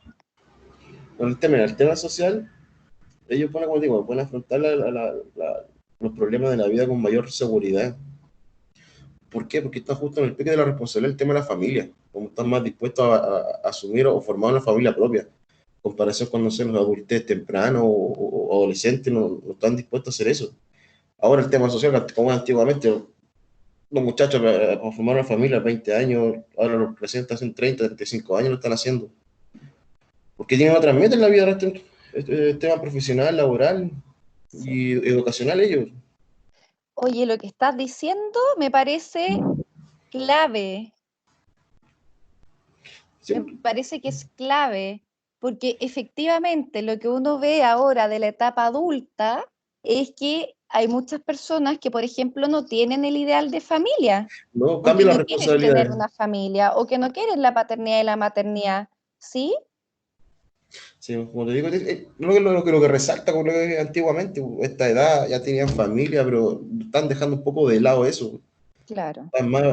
el tema social, ellos pueden, como digo, pueden afrontar los problemas de la vida con mayor seguridad. ¿Por qué? Porque están justo en el pique de la responsabilidad del tema de la familia. Como están más dispuestos a asumir o formar una familia propia. En comparación con, no sé, los adultos tempranos o adolescentes, no están dispuestos a hacer eso. Ahora el tema social, como antiguamente, los muchachos para formar una familia a 20 años, ahora los presentes hacen 30, 35 años, lo están haciendo. Porque tienen otras metas en la vida, tema profesional, laboral Sí. y educacional ellos. Oye, lo que estás diciendo me parece clave. Me Sí, parece que es clave, porque efectivamente lo que uno ve ahora de la etapa adulta es que hay muchas personas que, por ejemplo, no tienen el ideal de familia, no, o que cambia las no quieren tener responsabilidades. una familia, o que no quieren la paternidad y la maternidad, ¿sí? Sí, como te digo, es lo que resalta con lo que antiguamente, esta edad ya tenían familia, pero están dejando un poco de lado eso. Claro, Están más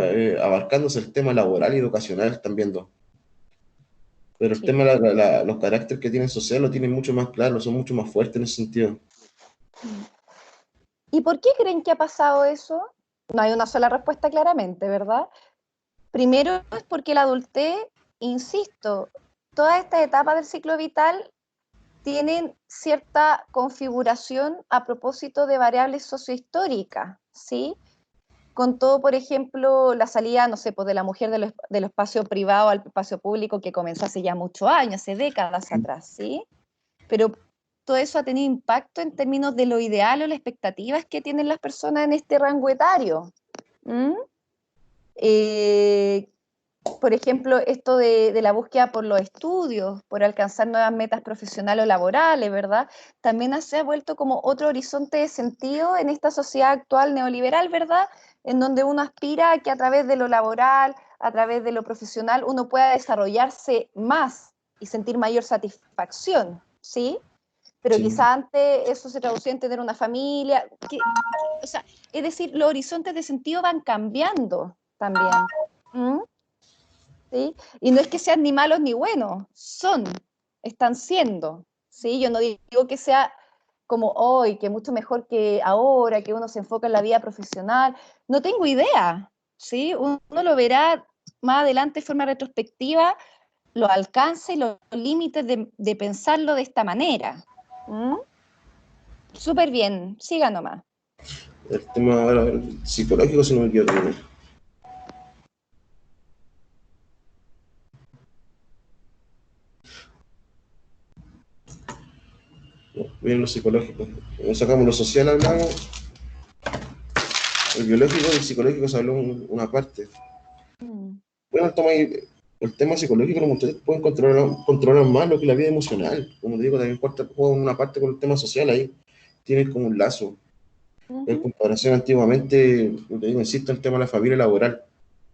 abarcándose el tema laboral y educacional, están viendo. Pero el sí. tema, los caracteres que tienen social lo tienen mucho más claro, son mucho más fuertes en ese sentido. ¿Y por qué creen que ha pasado eso? No hay una sola respuesta claramente, ¿verdad? Primero es porque la adultez, insisto, toda esta etapa del ciclo vital tienen cierta configuración a propósito de variables sociohistóricas, ¿sí? Con todo, por ejemplo, la salida, no sé, pues de la mujer del espacio privado al espacio público que comenzó hace ya muchos años, hace décadas atrás, ¿sí? Pero todo eso ha tenido impacto en términos de lo ideal o las expectativas que tienen las personas en este rango etario. ¿Mm? Eh, por ejemplo, esto de la búsqueda por los estudios, por alcanzar nuevas metas profesionales o laborales, ¿verdad? También se ha vuelto como otro horizonte de sentido en esta sociedad actual neoliberal, ¿verdad? En donde uno aspira a que a través de lo laboral, a través de lo profesional, uno pueda desarrollarse más y sentir mayor satisfacción, ¿sí? Pero Sí. quizá antes eso se traducía en tener una familia, o sea, es decir, los horizontes de sentido van cambiando también. ¿Mm? ¿sí? Y no es que sean ni malos ni buenos, están siendo, ¿sí? Yo no digo que sea como hoy, que mucho mejor que ahora, que uno se enfoca en la vida profesional, no tengo idea, ¿sí? Uno lo verá más adelante de forma retrospectiva, los alcances y los límites de pensarlo de esta manera. ¿Mm? Súper bien, siga nomás. El tema ahora, psicológico, si no me equivoco. Bien, lo psicológico. Sacamos lo social, hablamos. El biológico y el psicológico se habló una parte. Bueno, el tema psicológico, los muchachos pueden controlar más lo que la vida emocional. Como te digo, también juega una parte con el tema social ahí. Tienes como un lazo. En comparación antiguamente, como te digo, insisto, el tema de la familia laboral.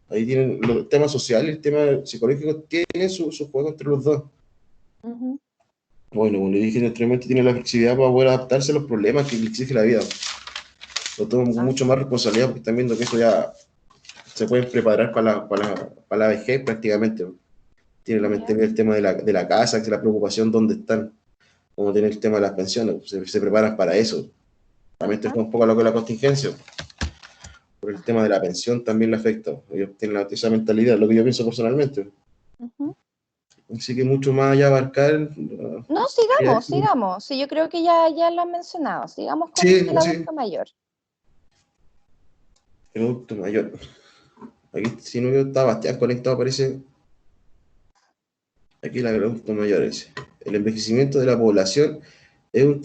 Ahí tienen el tema social y el tema psicológico, tienen su juego entre los dos. Bueno, como le dije anteriormente, tiene la flexibilidad para poder adaptarse a los problemas que le exige la vida. Lo toman con mucho más responsabilidad porque están viendo que eso ya se pueden preparar para la vejez prácticamente. Tiene la mentalidad el tema de la casa, que la preocupación dónde están, como tiene el tema de las pensiones, se preparan para eso. También te fue un poco a lo que es la contingencia. Por el tema de la pensión también le afecta. Ellos tienen esa mentalidad, lo que yo pienso personalmente. Así que mucho más allá abarcar. No, sigamos. Sí, yo creo que ya lo han mencionado. Sigamos con el adulto mayor. El adulto mayor. Aquí, si no está Bastián conectado, aparece. Aquí la adulto mayor dice. El envejecimiento de la población es un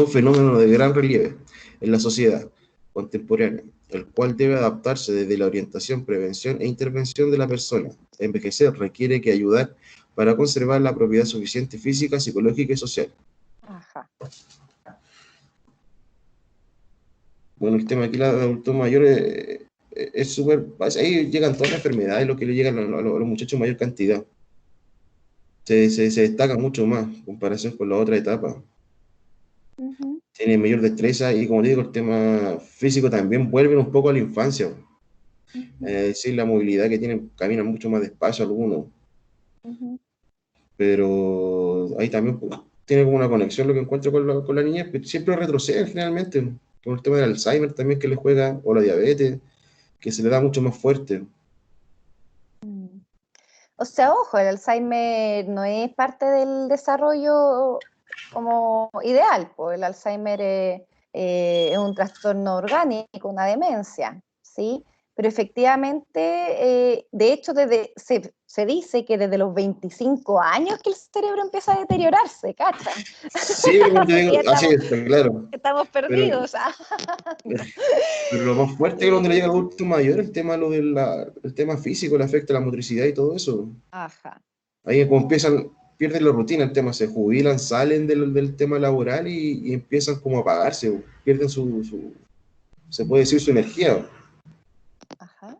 fenómeno de gran relieve en la sociedad contemporánea, el cual debe adaptarse desde la orientación, prevención e intervención de la persona. Envejecer requiere que ayudar para conservar la propiedad suficiente física, psicológica y social. Ajá. Bueno, el tema aquí, la de adultos mayores, es súper. Ahí llegan todas las enfermedades, lo que le llegan a los muchachos en mayor cantidad. Se destaca mucho más en comparación con la otra etapa. Tiene mayor destreza y, como digo, el tema físico también vuelve un poco a la infancia. Es decir, la movilidad que tienen, caminan mucho más despacio algunos. Pero ahí también tiene como una conexión lo que encuentro con la niñez, pero siempre retroceden generalmente. Con el tema del Alzheimer también que le juega, o la diabetes, que se le da mucho más fuerte. O sea, ojo, el Alzheimer no es parte del desarrollo como ideal, pues el Alzheimer es un trastorno orgánico, una demencia, ¿sí? Pero efectivamente, de hecho, se dice que desde los 25 años que el cerebro empieza a deteriorarse, ¿cachai? Sí, como te digo, así es, claro. Estamos perdidos. Pero lo más fuerte es donde le llega al adulto mayor, el tema, el tema físico, le afecta la motricidad y todo eso. Ajá. Ahí como pierden la rutina, el tema, se jubilan, salen del tema laboral y empiezan como a apagarse, pierden se puede decir, su energía. Ajá.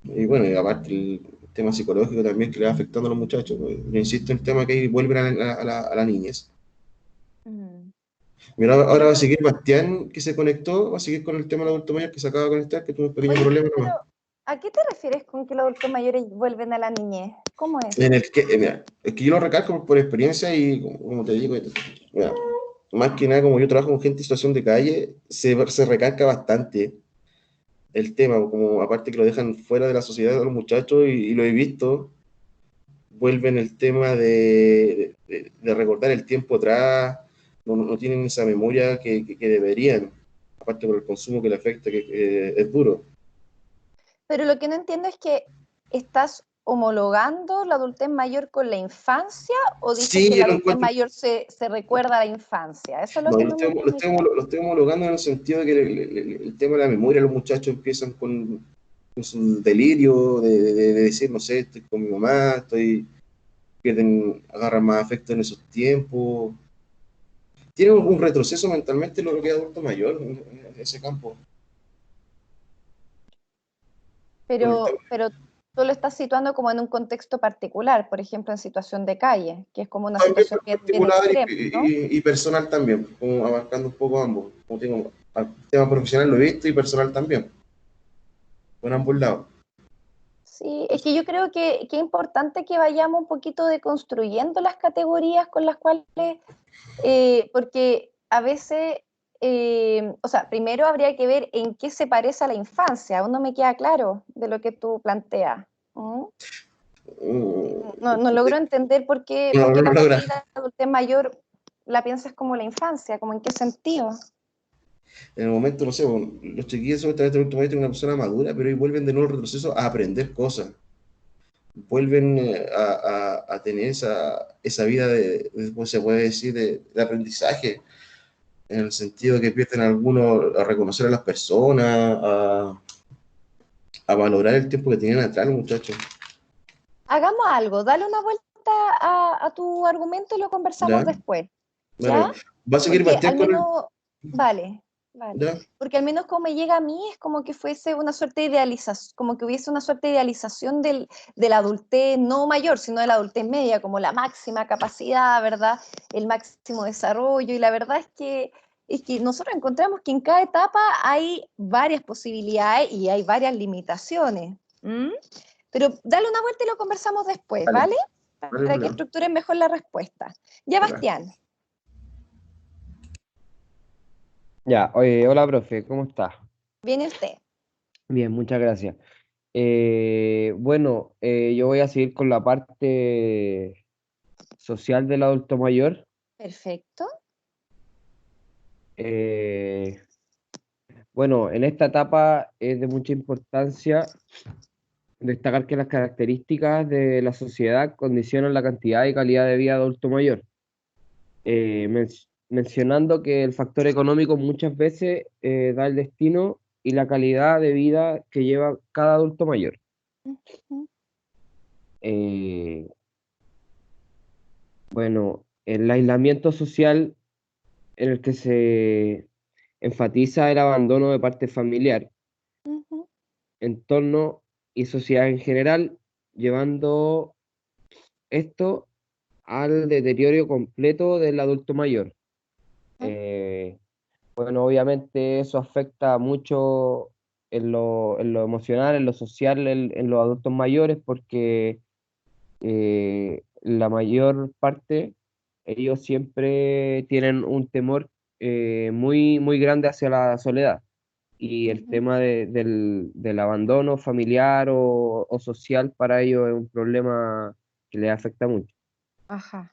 Y bueno, y aparte el tema psicológico también que le va afectando a los muchachos. Yo insisto en el tema que ahí vuelven a la niñez. Mira, ahora va a seguir Bastián, que se conectó, va a seguir con el tema del adulto mayor que se acaba de conectar, que tuvo un pequeño problema nomás. ¿A qué te refieres con que los adultos mayores vuelven a la niñez? ¿Cómo es? Mira, es que yo lo recalco por experiencia y, como te digo, mira, más que nada, como yo trabajo con gente en situación de calle, se recalca bastante el tema, como aparte que lo dejan fuera de la sociedad a los muchachos y lo he visto, vuelven el tema de recordar el tiempo atrás, no tienen esa memoria que deberían, aparte por el consumo que le afecta, que es duro. Pero lo que no entiendo es que estás homologando la adultez mayor con la infancia o dices que la adultez mayor se recuerda a la infancia. Eso es lo que no me lo estoy homologando en el sentido de que el tema de la memoria, los muchachos empiezan con su delirio de decir, no sé, estoy con mi mamá, agarran más afecto en esos tiempos. Tiene un retroceso mentalmente lo que es adulto mayor en ese campo. Pero tú lo estás situando como en un contexto particular, por ejemplo, en situación de calle, que es como una situación bien extrema, ¿no? y personal también, como abarcando un poco ambos. Como tengo, tema profesional lo he visto y personal también, por ambos lados. Sí, es que yo creo que es importante que vayamos un poquito deconstruyendo las categorías con las cuales, porque a veces, o sea, primero habría que ver en qué se parece a la infancia, aún no me queda claro de lo que tú planteas. ¿Mm? No logro entender por qué No, no la logra. salida de la adultez mayor la piensas como la infancia, como en qué sentido. En el momento, no sé, bueno, los chiquillos supuestamente tienen una persona madura, pero hoy vuelven de nuevo al retroceso a aprender cosas. Vuelven a tener esa vida pues se puede decir, de aprendizaje, en el sentido de que pierden algunos a reconocer a las personas, a valorar el tiempo que tenían atrás los muchachos. Hagamos algo, dale una vuelta a tu argumento y lo conversamos ¿Ya? después. Bueno, ¿Ya? va a seguir Porque Bastián al con el... menos, vale. ¿Ya? Porque al menos como me llega a mí es como que fuese una suerte de idealización, como que hubiese una suerte de idealización de la adultez no mayor, sino de la adultez media, como la máxima capacidad, ¿verdad? El máximo desarrollo. Y la verdad es que nosotros encontramos que en cada etapa hay varias posibilidades y hay varias limitaciones. ¿Mm? Pero dale una vuelta y lo conversamos después, Vale. ¿vale? Vale, Para que problema. estructuren mejor la respuesta. Ya, Vale. Bastián. Ya, oye, hola, profe, ¿cómo está? Viene usted. Bien, muchas gracias. Bueno, yo voy a seguir con la parte social del adulto mayor. Perfecto. Bueno, en esta etapa es de mucha importancia destacar que las características de la sociedad condicionan la cantidad y calidad de vida del adulto mayor. Mencionando que el factor económico muchas veces da el destino y la calidad de vida que lleva cada adulto mayor. Bueno, el aislamiento social en el que se enfatiza el abandono de parte familiar, entorno y sociedad en general, llevando esto al deterioro completo del adulto mayor. Bueno, obviamente eso afecta mucho en lo emocional, en lo social, en los adultos mayores, porque la mayor parte, ellos siempre tienen un temor muy grande hacia la soledad. Y el tema del abandono familiar o social para ellos es un problema que les afecta mucho. Ajá.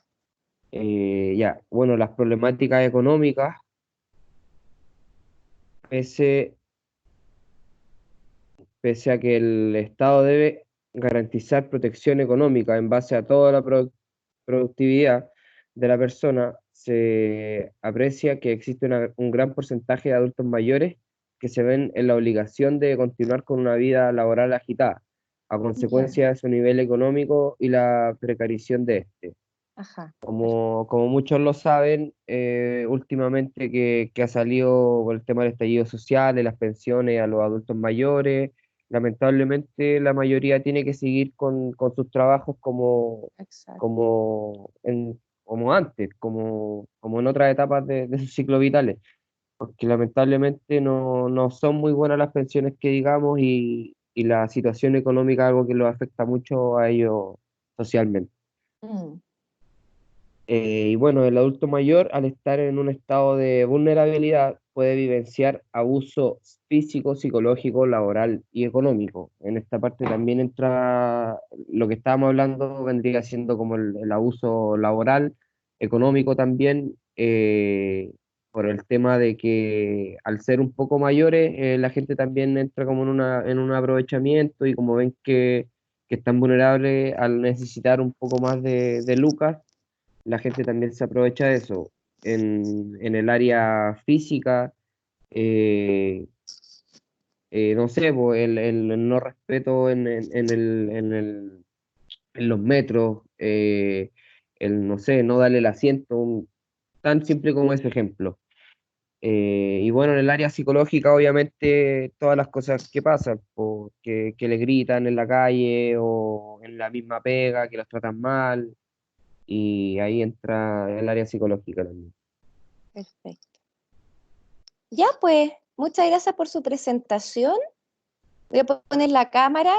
Ya, bueno, las problemáticas económicas, pese a que el Estado debe garantizar protección económica en base a toda la productividad de la persona, se aprecia que existe un gran porcentaje de adultos mayores que se ven en la obligación de continuar con una vida laboral agitada, a consecuencia de su nivel económico y la precarización de este. Ajá. Como muchos lo saben, últimamente que ha salido con el tema del estallido social, de las pensiones a los adultos mayores, lamentablemente la mayoría tiene que seguir con sus trabajos Exacto. como antes, como en otras etapas de sus ciclos vitales, porque lamentablemente no son muy buenas las pensiones que digamos y la situación económica es algo que los afecta mucho a ellos socialmente. Y bueno, el adulto mayor, al estar en un estado de vulnerabilidad, puede vivenciar abuso físico, psicológico, laboral y económico. En esta parte también entra lo que estábamos hablando, vendría siendo como el abuso laboral, económico también, por el tema de que al ser un poco mayores, la gente también entra como en un aprovechamiento y como ven que están vulnerables al necesitar un poco más de lucas, la gente también se aprovecha de eso. En el área física, no sé, pues, el no respeto en los metros, no sé, no darle el asiento, tan simple como ese ejemplo. Y bueno, en el área psicológica, obviamente, todas las cosas que pasan, pues, que le gritan en la calle o en la misma pega, que los tratan mal, y ahí entra el área psicológica también. Perfecto. Ya pues, muchas gracias por su presentación. Voy a poner la cámara.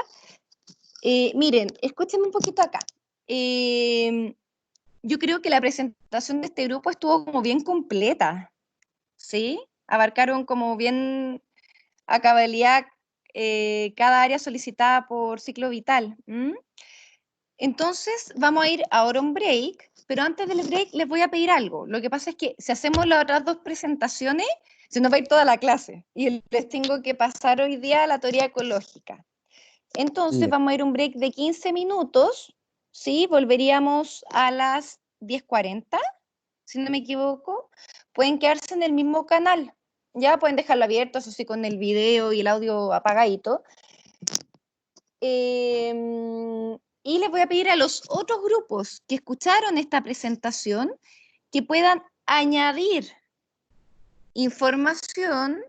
Miren, escúchenme un poquito acá. Yo creo que la presentación de este grupo estuvo como bien completa, ¿sí? Abarcaron como bien a cabalidad cada área solicitada por Ciclo Vital. Entonces, vamos a ir ahora a un break, pero antes del break les voy a pedir algo. Lo que pasa es que si hacemos las otras dos presentaciones, se nos va a ir toda la clase y les tengo que pasar hoy día la teoría ecológica. Entonces, vamos a ir a un break de 15 minutos, ¿sí? Volveríamos a las 10:40, si no me equivoco. Pueden quedarse en el mismo canal, ya pueden dejarlo abierto, eso sí, con el video y el audio apagadito. Y les voy a pedir a los otros grupos que escucharon esta presentación que puedan añadir información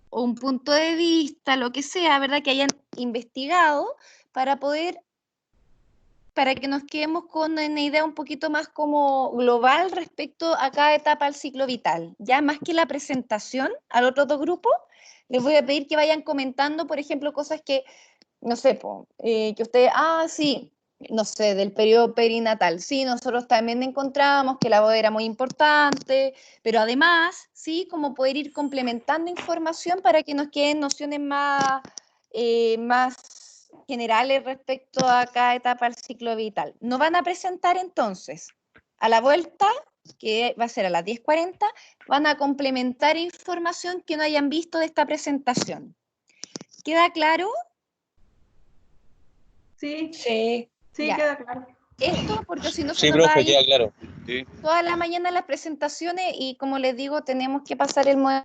o un punto de vista, lo que sea, ¿verdad? Que hayan investigado para que nos quedemos con una idea un poquito más como global respecto a cada etapa del ciclo vital. Ya más que la presentación al otro dos grupos, les voy a pedir que vayan comentando, por ejemplo, cosas que, no sé, que ustedes, sí, no sé, del periodo perinatal, sí, nosotros también encontramos que la boda era muy importante, pero además, sí, como poder ir complementando información para que nos queden nociones más generales respecto a cada etapa del ciclo vital. Nos van a presentar entonces a la vuelta, que va a ser a las 10:40, van a complementar información que no hayan visto de esta presentación. ¿Queda claro? Sí, Sí. ya. Queda claro. Esto porque si no se nos va a ir queda claro. Sí. toda la mañana las presentaciones y como les digo, tenemos que pasar el modelo